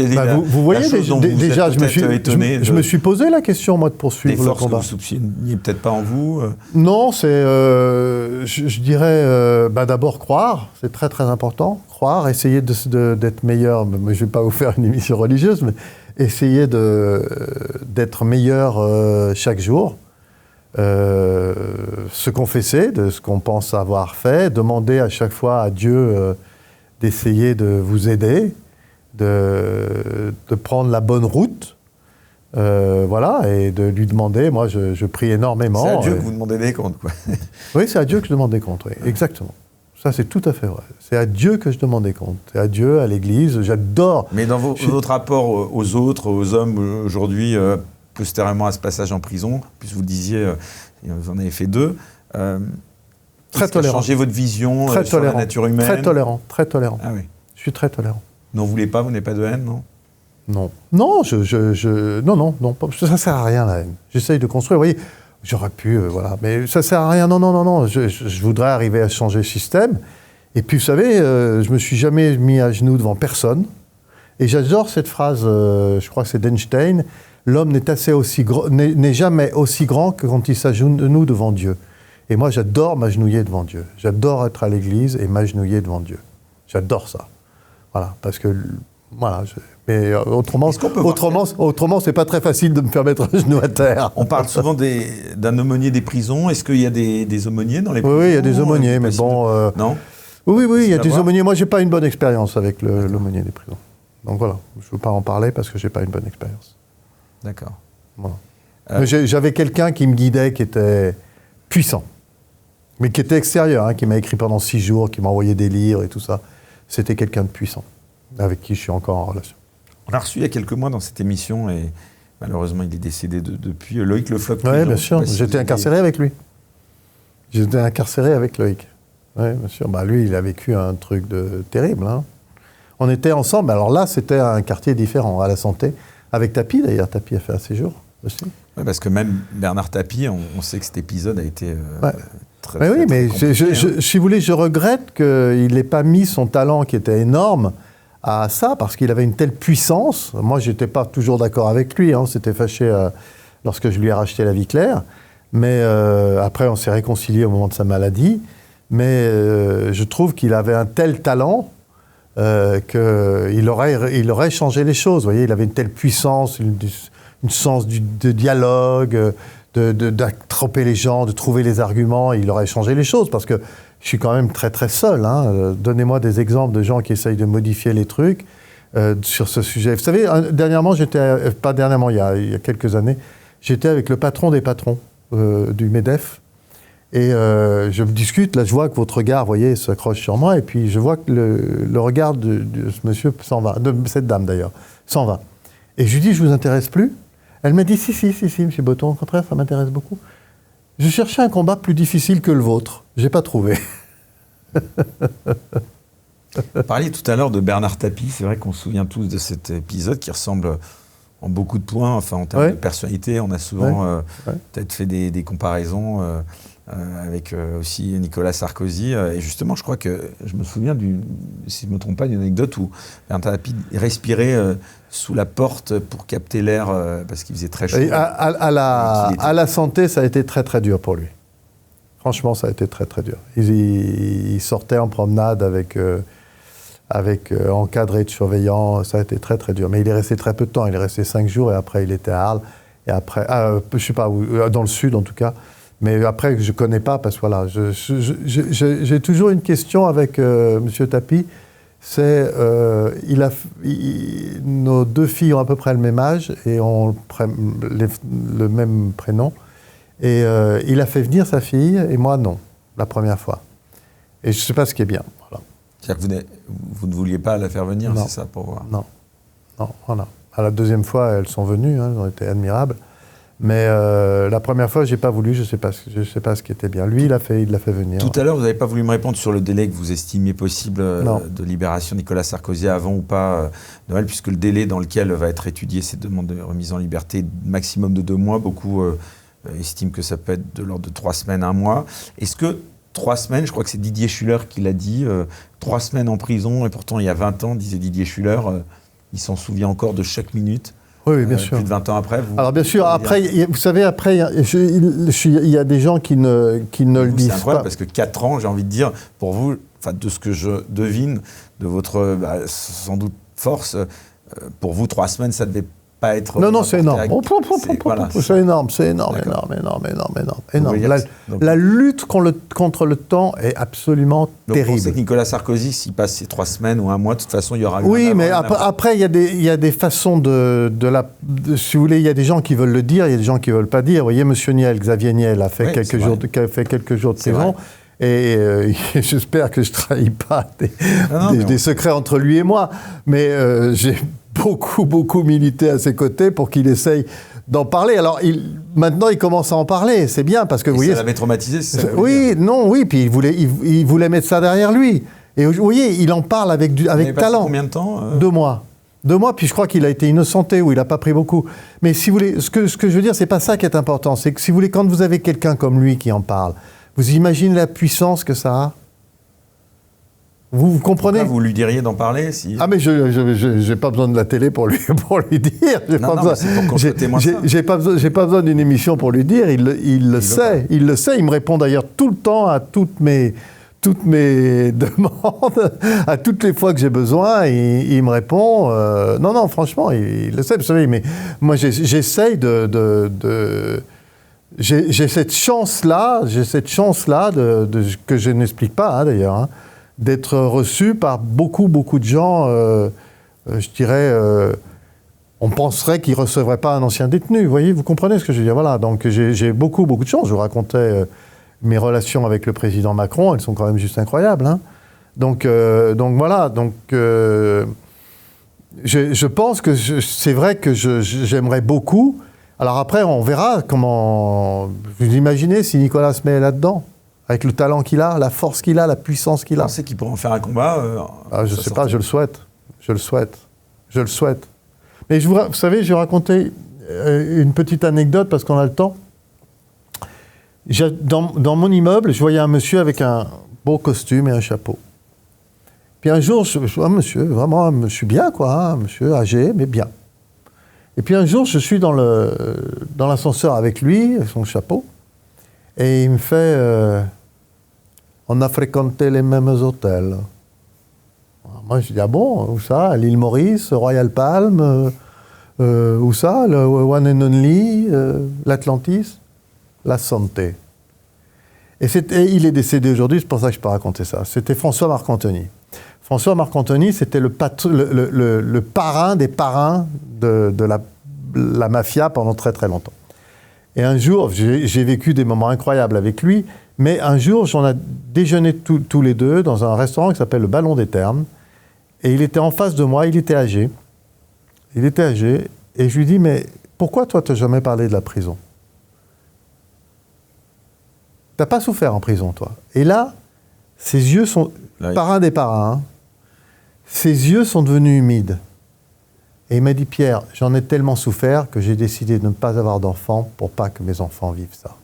Vous voyez, déjà, je me suis posé la question, moi, de poursuivre le combat. Des forces que vous soupçonniez peut-être pas en vous Non, c'est... je dirais, d'abord croire, c'est très très important. Croire, essayer d'être meilleur. Je ne vais pas vous faire une émission religieuse, mais essayer d'être meilleur chaque jour. Se confesser de ce qu'on pense avoir fait, demander à chaque fois à Dieu d'essayer de vous aider, de prendre la bonne route, voilà, et de lui demander. Moi, je prie énormément. C'est à Dieu que vous demandez des comptes, quoi. Oui, c'est à Dieu que je demande des comptes, oui, exactement. Ça, c'est tout à fait vrai. C'est à Dieu que je demande des comptes. C'est à Dieu, à l'Église, j'adore. Mais dans votre rapport aux autres, aux hommes aujourd'hui, postérieurement à ce passage en prison, puisque vous le disiez, vous en avez fait 2. Très tolérant. Changé votre vision très sur tolérant. La nature humaine. Très tolérant. Ah oui. Je suis très tolérant. N'en voulez pas, vous n'avez pas de haine, non ? Non. Non, non, ça sert à rien, la haine. J'essaye de construire, vous voyez, j'aurais pu, voilà, mais ça sert à rien, non, je voudrais arriver à changer le système. Et puis, vous savez, je me suis jamais mis à genoux devant personne. Et j'adore cette phrase, je crois que c'est d'Einstein, l'homme n'est jamais aussi grand que quand il s'agenouille devant Dieu. Et moi, j'adore m'agenouiller devant Dieu. J'adore être à l'église et m'agenouiller devant Dieu. J'adore ça. Voilà, parce que, voilà, mais autrement, c'est pas très facile de me faire mettre un genou à terre. On parle souvent d'un aumônier des prisons. Est-ce qu'il y a des aumôniers dans les prisons? Oui, il y a des aumôniers, mais bon... Non. Oui, il y a des aumôniers. Moi, j'ai pas une bonne expérience avec l'aumônier des prisons. Donc voilà, je ne veux pas en parler parce que j'ai pas une bonne expérience. D'accord. Voilà. Mais j'avais quelqu'un qui me guidait, qui était puissant, mais qui était extérieur, hein, qui m'a écrit pendant 6 jours, qui m'a envoyé des livres et tout ça. C'était quelqu'un de puissant, avec qui je suis encore en relation. On l'a reçu il y a quelques mois dans cette émission et malheureusement il est décédé depuis. Loïc Le Floch. Oui, bien sûr. J'étais incarcéré avec lui. J'étais incarcéré avec Loïc. Oui, bien sûr. Bah, lui, il a vécu un truc terrible. Hein. On était ensemble. Alors là, c'était un quartier différent, à la Santé. Avec Tapie, d'ailleurs. Tapie a fait un séjour aussi. Oui, parce que même Bernard Tapie, on sait que cet épisode a été très, mais très, oui, mais très si vous voulez, je regrette qu'il n'ait pas mis son talent, qui était énorme, à ça, parce qu'il avait une telle puissance. Moi, je n'étais pas toujours d'accord avec lui. Hein. On s'était fâché lorsque je lui ai racheté La Vie Claire. Mais après, on s'est réconciliés au moment de sa maladie. Mais je trouve qu'il avait un tel talent qu'il aurait changé les choses. Vous voyez, il avait une telle puissance, une sens de dialogue, d'attraper les gens, de trouver les arguments. Il aurait changé les choses parce que je suis quand même très très seul. Hein. Donnez-moi des exemples de gens qui essayent de modifier les trucs sur ce sujet. Vous savez, dernièrement, il y a quelques années, j'étais avec le patron des patrons du MEDEF. Et je me discute, là je vois que votre regard, vous voyez, s'accroche sur moi, et puis je vois que le regard de ce monsieur s'en va, de cette dame d'ailleurs, s'en va. Et je lui dis, je vous intéresse plus? Elle m'a dit, si, monsieur Botton, au contraire, ça m'intéresse beaucoup. Je cherchais un combat plus difficile que le vôtre, j'ai pas trouvé. Vous parliez tout à l'heure de Bernard Tapie, c'est vrai qu'on se souvient tous de cet épisode qui ressemble en beaucoup de points, enfin en termes de personnalité, on a souvent peut-être fait des comparaisons avec aussi Nicolas Sarkozy. Et justement, je crois que je me souviens, si je ne me trompe pas, d'une anecdote où Bernard Tapie respirait sous la porte pour capter l'air parce qu'il faisait très chaud. Et à la Santé, ça a été très très dur pour lui. Franchement, ça a été très très dur. Il sortait en promenade avec encadré de surveillants, ça a été très très dur. Mais il est resté très peu de temps, il est resté 5 jours et après il était à Arles, et après, je ne sais pas où, dans le sud en tout cas, mais après je ne connais pas parce que voilà, j'ai toujours une question avec M. Tapie, c'est, nos 2 filles ont à peu près le même âge et ont le même prénom, et il a fait venir sa fille et moi non, la première fois. Et je ne sais pas ce qui est bien, voilà. C'est-à-dire que vous ne vouliez pas la faire venir, c'est ça, pour voir? Non, voilà. À la 2e fois, elles sont venues, hein, elles ont été admirables. Mais la première fois, je n'ai pas voulu, je ne sais pas ce qui était bien. Lui, il l'a fait venir. Tout à l'heure, vous n'avez pas voulu me répondre sur le délai que vous estimiez possible de libération de Nicolas Sarkozy avant ou pas Noël, puisque le délai dans lequel va être étudiée cette demande de remise en liberté, maximum de 2 mois, beaucoup estiment que ça peut être de l'ordre de 3 semaines, 1 mois. Est-ce que 3 semaines, je crois que c'est Didier Schuller qui l'a dit, 3 semaines en prison, et pourtant il y a 20 ans, disait Didier Schuller, il s'en souvient encore de chaque minute. Oui, bien sûr. Plus de 20 ans après. Alors bien sûr, après, vous savez, après, il y a des gens qui ne le disent pas. C'est incroyable parce que 4 ans, j'ai envie de dire, pour vous, de ce que je devine, de votre sans doute force, pour vous, 3 semaines, ça devait pas être... Non, c'est énorme. C'est énorme. La lutte contre le temps est absolument terrible. Donc on sait que Nicolas Sarkozy, s'il passe ces 3 semaines ou 1 mois, de toute façon, il y aura... Oui, mais après, il y a des façons si vous voulez, il y a des gens qui veulent le dire, il y a des gens qui ne veulent pas dire. Vous voyez, M. Xavier Niel a fait quelques jours de prison. Et j'espère que je ne trahis pas des secrets entre lui et moi. Mais j'ai beaucoup milité à ses côtés pour qu'il essaye d'en parler. Alors, maintenant, il commence à en parler. C'est bien, parce que, vous voyez... ça l'avait traumatisé, c'est ça? Oui, puis il voulait mettre ça derrière lui. Et vous voyez, il en parle avec talent. Combien de temps 2 mois. 2 mois, puis je crois qu'il a été innocenté ou il n'a pas pris beaucoup. Mais si vous voulez, ce que je veux dire, c'est pas ça qui est important. C'est que si vous voulez, quand vous avez quelqu'un comme lui qui en parle, vous imaginez la puissance que ça a? Vous comprenez? Pourquoi vous lui diriez d'en parler si... Ah mais j'ai pas besoin de la télé pour lui dire. C'est pour constater moi ça. J'ai pas besoin d'une émission pour lui dire. Il le sait. Il le sait. Il me répond d'ailleurs tout le temps à toutes mes demandes, à toutes les fois que j'ai besoin. Il me répond. Non, franchement, il le sait. Vous savez, mais moi j'essaye j'ai cette chance-là, que je n'explique pas d'ailleurs. Hein, d'être reçu par beaucoup de gens, je dirais, on penserait qu'ils ne recevraient pas un ancien détenu. Vous voyez, vous comprenez ce que je veux dire? Voilà, donc j'ai beaucoup de chance. Je vous racontais mes relations avec le président Macron, elles sont quand même juste incroyables. Hein. Donc voilà, je pense que c'est vrai que j'aimerais beaucoup. Alors après, on verra comment... Vous imaginez si Nicolas se met là-dedans? Avec le talent qu'il a, la force qu'il a, la puissance qu'il a. Vous pensez qu'il pourrait en faire un combat je ne sais pas, je le souhaite. Mais vous savez, je vais raconter une petite anecdote parce qu'on a le temps. Dans mon immeuble, je voyais un monsieur avec un beau costume et un chapeau. Puis un jour, je vois un monsieur, vraiment un monsieur bien, quoi, hein, un monsieur âgé, mais bien. Et puis un jour, je suis dans l'ascenseur avec lui, avec son chapeau, et il me fait... on a fréquenté les mêmes hôtels. Alors moi, je dis, ah bon, où ça? L'île Maurice, Royal Palm, où ça? Le One and Only, l'Atlantis, la Santé. Et il est décédé aujourd'hui, c'est pour ça que je peux raconter ça. C'était François Marcantoni. François Marcantoni, c'était le parrain des parrains de la mafia pendant très très longtemps. Et un jour, j'ai vécu des moments incroyables avec lui, mais un jour, on a déjeuné tous les deux dans un restaurant qui s'appelle le Ballon des Termes, et il était en face de moi, il était âgé, et je lui dis, mais pourquoi toi, tu n'as jamais parlé de la prison? Tu n'as pas souffert en prison, toi. Et là, ses yeux sont, parrain des parrains, hein, ses yeux sont devenus humides. Et il m'a dit, Pierre, j'en ai tellement souffert que j'ai décidé de ne pas avoir d'enfants pour pas que mes enfants vivent ça.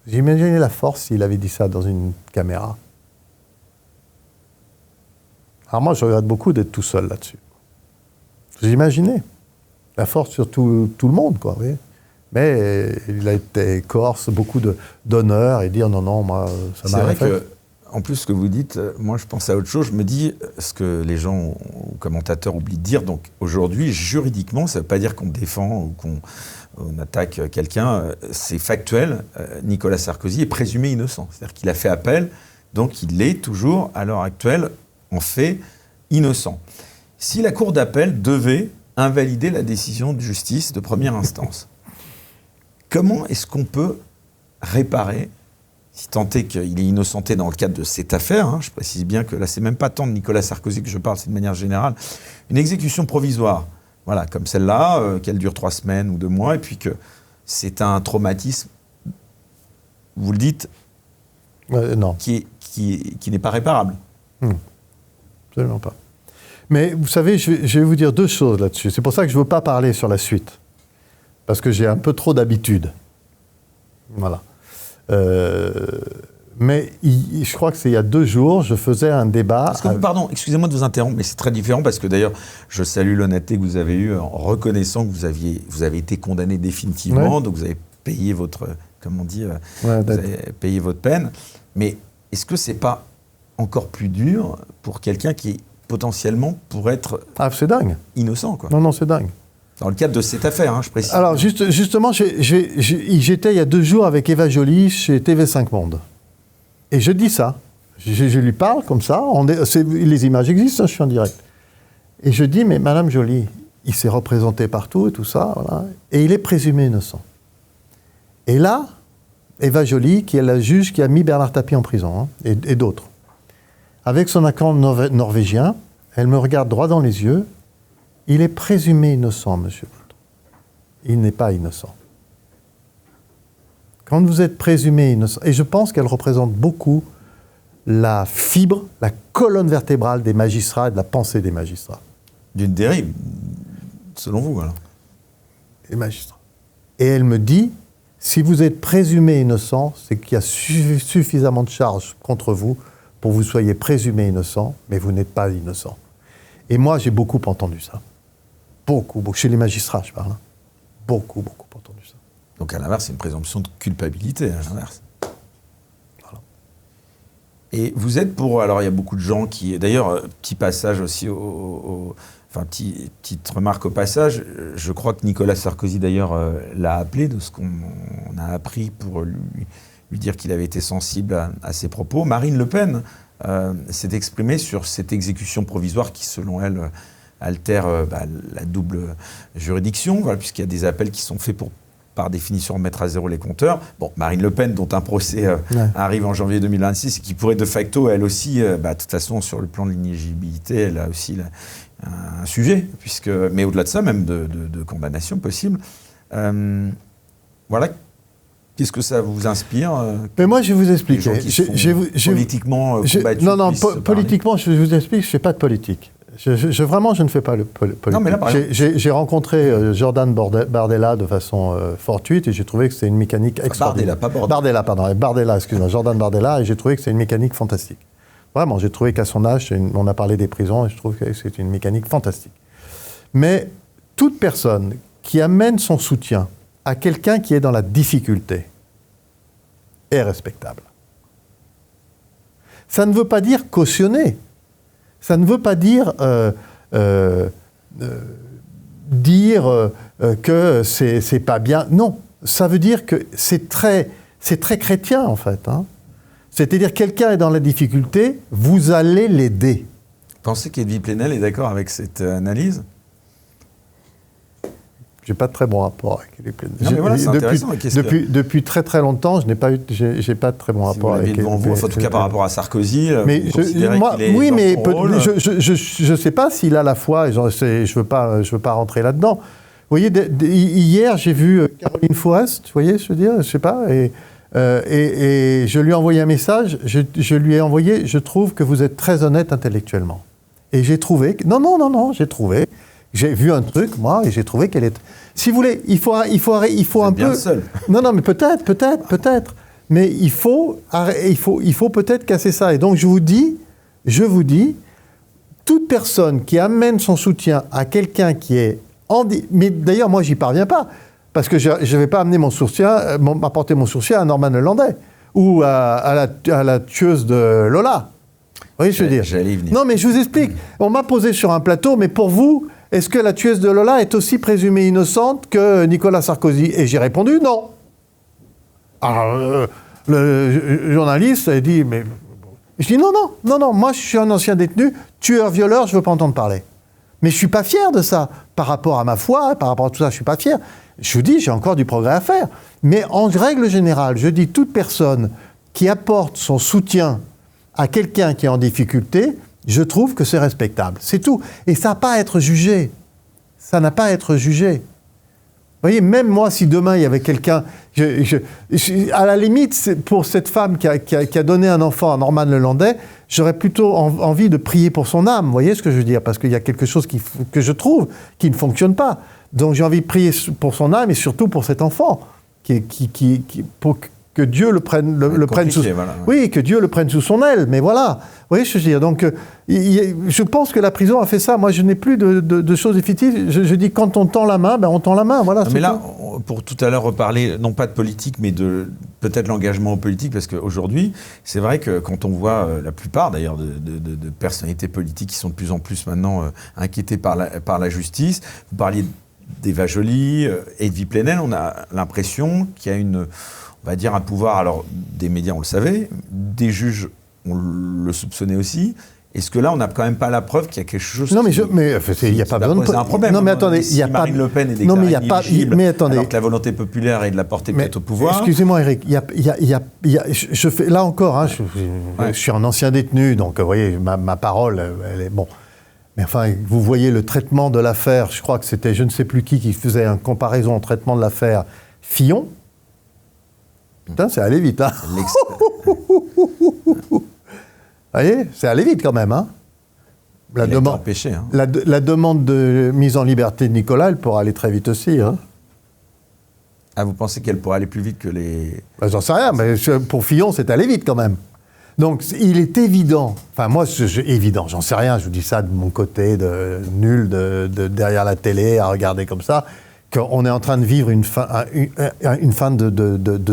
Vous imaginez la force s'il avait dit ça dans une caméra. Alors moi, je regrette beaucoup d'être tout seul là-dessus. Vous imaginez la force sur tout le monde, quoi. Vous voyez. Mais il a été corse, beaucoup d'honneur et dire non, moi, ça m'a rien fait. C'est vrai que, en plus, ce que vous dites, moi, je pense à autre chose. Je me dis, ce que les gens, ou commentateurs, oublient de dire. Donc, aujourd'hui, juridiquement, ça ne veut pas dire qu'on défend ou qu'on attaque quelqu'un. C'est factuel. Nicolas Sarkozy est présumé innocent. C'est-à-dire qu'il a fait appel, donc il est toujours, à l'heure actuelle, en fait, innocent. Si la Cour d'appel devait invalider la décision de justice de première instance, comment est-ce qu'on peut réparer, si tant est qu'il est innocenté dans le cadre de cette affaire, hein, je précise bien que là, c'est même pas tant de Nicolas Sarkozy que je parle, c'est de manière générale, une exécution provisoire, voilà, comme celle-là, qu'elle dure 3 semaines ou 2 mois, et puis que c'est un traumatisme, vous le dites, non. qui n'est pas réparable. Absolument pas. Mais vous savez, je vais vous dire 2 choses là-dessus. C'est pour ça que je ne veux pas parler sur la suite. Parce que j'ai un peu trop d'habitude. Voilà. Mais je crois que c'est il y a 2 jours, je faisais un débat... Pardon, excusez-moi de vous interrompre, mais c'est très différent parce que d'ailleurs, je salue l'honnêteté que vous avez eue en reconnaissant que vous avez été condamné définitivement, ouais. Donc vous avez payé votre... Comment on dit vous avez payé votre peine. Mais est-ce que c'est pas encore plus dur pour quelqu'un qui potentiellement pourrait être c'est dingue. Innocent, quoi. Non, c'est dingue. Dans le cadre de cette affaire, hein, je précise. Alors, justement, j'étais il y a 2 jours avec Eva Joly chez TV5 Monde. Et je dis ça. Je lui parle comme ça. Les images existent, hein, je suis en direct. Et je dis, mais Madame Joly, il s'est représenté partout et tout ça, voilà, et il est présumé innocent. Et là, Eva Joly, qui est la juge qui a mis Bernard Tapie en prison, hein, et d'autres, avec son accent norvégien, elle me regarde droit dans les yeux. Il est présumé innocent, monsieur. Il n'est pas innocent. Quand vous êtes présumé innocent, et je pense qu'elle représente beaucoup la fibre, la colonne vertébrale des magistrats et de la pensée des magistrats. D'une dérive, selon vous, alors. Les magistrats. Et elle me dit, si vous êtes présumé innocent, c'est qu'il y a suffisamment de charges contre vous pour que vous soyez présumé innocent, mais vous n'êtes pas innocent. Et moi, j'ai beaucoup entendu ça. Beaucoup. Chez les magistrats, je parle. Beaucoup entendu ça. Donc, à l'inverse, c'est une présomption de culpabilité, à l'inverse. Voilà. Et vous êtes pour... Alors, il y a beaucoup de gens qui... D'ailleurs, petit passage aussi Enfin, petite remarque au passage, je crois que Nicolas Sarkozy, d'ailleurs, l'a appelé, de ce qu'on a appris pour lui dire qu'il avait été sensible à ses propos. Marine Le Pen s'est exprimée sur cette exécution provisoire qui, selon elle, altère la double juridiction, voilà, puisqu'il y a des appels qui sont faits pour, par définition, mettre à zéro les compteurs. Bon, Marine Le Pen, dont un procès arrive en janvier 2026, et qui pourrait de facto, elle aussi, de toute façon, sur le plan de l'inéligibilité, elle a aussi un sujet, mais au-delà de ça, même de condamnation possible. Voilà. Qu'est-ce que ça vous inspire Mais moi, je vais vous expliquer. Politiquement combattus. Non, politiquement, je vous explique, je ne fais pas de politique. Vraiment, je ne fais pas de politique. Non, mais là, j'ai rencontré Jordan Bardella de façon fortuite et j'ai trouvé que c'était une mécanique extraordinaire. Bardella, excuse-moi, Jordan Bardella, et j'ai trouvé que c'est une mécanique fantastique. Vraiment, j'ai trouvé qu'à son âge, on a parlé des prisons, et je trouve que c'est une mécanique fantastique. Mais toute personne qui amène son soutien à quelqu'un qui est dans la difficulté est respectable. Ça ne veut pas dire cautionner. Ça ne veut pas dire dire que c'est pas bien. Non, ça veut dire que c'est très chrétien, en fait. Hein. C'est-à-dire, quelqu'un est dans la difficulté, vous allez l'aider. Vous pensez qu'Edwy Plenel est d'accord avec cette analyse ? J'ai pas de très bon rapport avec Edwy Plenel. Non, mais voilà, c'est intéressant. Depuis très très longtemps, j'ai pas de très bon rapport avec Edwy Plenel. En tout cas, par rapport à Sarkozy, mais vous considérez qu'il est dans son rôle. Je sais pas s'il a la foi, et je veux pas rentrer là-dedans. Vous voyez, hier, j'ai vu Caroline Forest, vous voyez, je sais pas, et je lui ai envoyé un message, je lui ai envoyé, je trouve que vous êtes très honnête intellectuellement. Et j'ai trouvé, j'ai vu un truc, moi, et j'ai trouvé qu'elle est... Si vous voulez, il faut un peu... Seul. Non, mais peut-être. Mais il faut peut-être casser ça. Et donc, je vous dis, toute personne qui amène son soutien à quelqu'un qui est... Mais d'ailleurs, moi, j'y parviens pas. Parce que je ne vais pas amener apporter mon soutien à Norman Lelandais ou à la tueuse de Lola. Vous voyez ce que je veux dire ? J'allais y venir. Non, mais je vous explique. On m'a posé sur un plateau, mais pour vous, est-ce que la tueuse de Lola est aussi présumée innocente que Nicolas Sarkozy ? Et j'ai répondu non. Alors, le journaliste a dit, mais... Je dis non, moi je suis un ancien détenu, tueur, violeur, je ne veux pas entendre parler. Mais je ne suis pas fier de ça. Par rapport à ma foi, par rapport à tout ça, je ne suis pas fier. Je vous dis, j'ai encore du progrès à faire. Mais en règle générale, je dis toute personne qui apporte son soutien à quelqu'un qui est en difficulté, je trouve que c'est respectable. C'est tout. Et ça n'a pas à être jugé. Ça n'a pas à être jugé. Vous voyez, même moi, si demain il y avait quelqu'un... à la limite, pour cette femme qui a donné un enfant à Norman Lelandais, j'aurais plutôt envie de prier pour son âme. Vous voyez ce que je veux dire ? Parce qu'il y a quelque chose que je trouve qui ne fonctionne pas. Donc j'ai envie de prier pour son âme et surtout pour cet enfant, pour que Dieu le prenne sous... Voilà, ouais. Oui, que Dieu le prenne sous son aile. Mais voilà, vous voyez ce que je veux dire ? Donc je pense que la prison a fait ça. Moi, je n'ai plus de choses effectives. Je dis, quand on tend la main, on tend la main. Voilà. Mais là, pour tout à l'heure reparler, non pas de politique, mais de peut-être l'engagement politique, parce qu'aujourd'hui, c'est vrai que quand on voit la plupart, d'ailleurs, de personnalités politiques qui sont de plus en plus maintenant inquiétées par la justice, vous parliez d'Eva Joly, Edwy Plenel, on a l'impression qu'il y a on va dire un pouvoir, alors des médias on le savait, des juges on le soupçonnait aussi. Est-ce que là on n'a quand même pas la preuve qu'il y a quelque chose il n'y a pas besoin de poser un problème? Non mais attendez, il y a pas Marine Le Pen est déclarée inéligible, mais attendez, alors que la volonté populaire est de la porter peut-être au pouvoir. Excusez-moi Eric, je fais là encore, hein, je suis un ancien détenu, donc vous voyez ma parole, elle est bon. Mais enfin, vous voyez le traitement de l'affaire, je crois que c'était je ne sais plus qui faisait une comparaison au traitement de l'affaire Fillon. Putain, c'est allé vite, hein. voyez, c'est aller vite quand même. Hein. Il a été empêché. Hein. La demande de mise en liberté de Nicolas, elle pourra aller très vite aussi. Hein. Ah, vous pensez qu'elle pourrait aller plus vite que les... J'en sais rien, mais pour Fillon, c'est aller vite quand même. Donc, il est évident, enfin moi, évident, j'en sais rien, je vous dis ça de mon côté, nul, derrière la télé, à regarder comme ça, qu'on est en train de vivre une fin de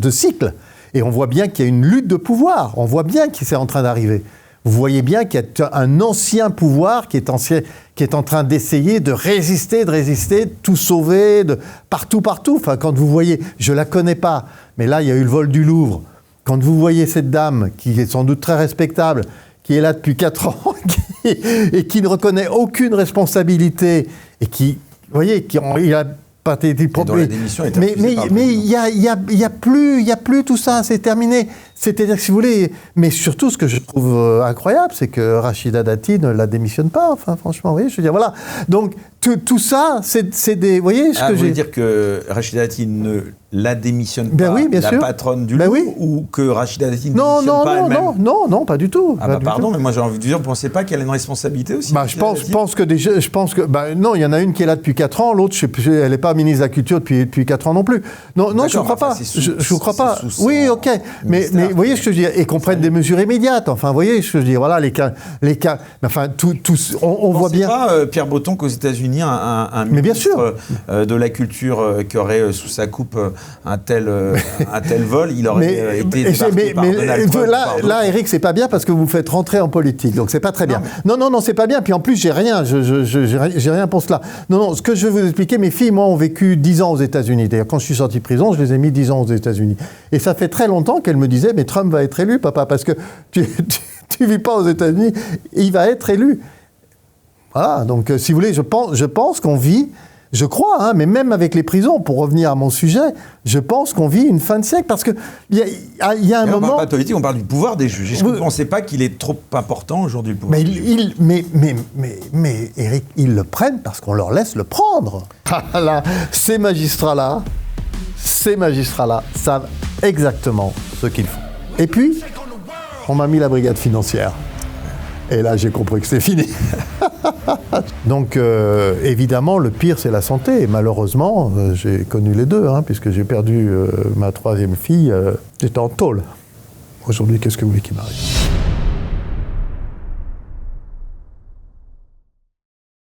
cycle. Et on voit bien qu'il y a une lutte de pouvoir, on voit bien que c'est en train d'arriver. Vous voyez bien qu'il y a un ancien pouvoir qui est en train d'essayer de résister, de tout sauver, partout. Enfin, quand vous voyez, je la connais pas, mais là, il y a eu le vol du Louvre. Quand vous voyez cette dame, qui est sans doute très respectable, qui est là depuis 4 ans, et qui ne reconnaît aucune responsabilité, et qui, vous voyez, il a pas été propre. Mais il y a plus tout ça, c'est terminé. C'est-à-dire que si vous voulez, mais surtout ce que je trouve incroyable, c'est que Rachida Dati ne la démissionne pas. Enfin, franchement, vous voyez, je veux dire, voilà. Donc tout ça, c'est des, vous voyez, vous voulez dire que Rachida Dati ne la démissionne pas, oui, bien sûr. Patronne du Louvre, ou que Rachida Dati ne démissionne pas elle-même? Non, pas du tout. Ah bah pardon, mais moi j'ai envie de dire, vous ne pensez pas qu'elle a une responsabilité aussi? Je pense que non, il y en a une qui est là depuis 4 ans, l'autre, elle n'est pas ministre de la Culture depuis 4 ans non plus. Non, je ne crois pas. Je ne crois pas. Oui, ok. Mais vous voyez ce que je veux dire, et qu'on prenne des mesures immédiates. Enfin, vous voyez ce que je veux dire. Voilà, les cas. Enfin, on voit bien. Pas, Pierre Breton, qu'aux États-Unis, un ministre de la Culture qui aurait sous sa coupe un tel vol, il aurait été débarqué par Donald Trump. Là, Eric, c'est pas bien parce que vous faites rentrer en politique, donc c'est pas très bien. Non, c'est pas bien. Puis en plus, j'ai rien pour cela. Non, ce que je vais vous expliquer, mes filles, moi, ont vécu 10 ans aux États-Unis. D'ailleurs, quand je suis sorti de prison, je les ai mis 10 ans aux États-Unis. Et ça fait très longtemps qu'elles me disaient, mais Trump va être élu, papa, parce que tu vis pas aux États-Unis, il va être élu. Voilà, donc si vous voulez, je pense qu'on vit, je crois, hein, mais même avec les prisons, pour revenir à mon sujet, je pense qu'on vit une fin de siècle, parce qu'il y a un moment... On parle pas de politique, on parle du pouvoir des juges. Est-ce que vous ne pensez pas qu'il est trop important aujourd'hui, le pouvoir des juges ? Mais Eric, ils le prennent parce qu'on leur laisse le prendre. Là, ces magistrats-là savent exactement ce qu'ils font. Et puis, on m'a mis la brigade financière. Et là, j'ai compris que c'est fini. Donc, évidemment, le pire, c'est la santé. Et malheureusement, j'ai connu les deux, hein, puisque j'ai perdu ma 3e fille. J'étais en tôle. Aujourd'hui, qu'est-ce que vous voulez qu'il m'arrive ?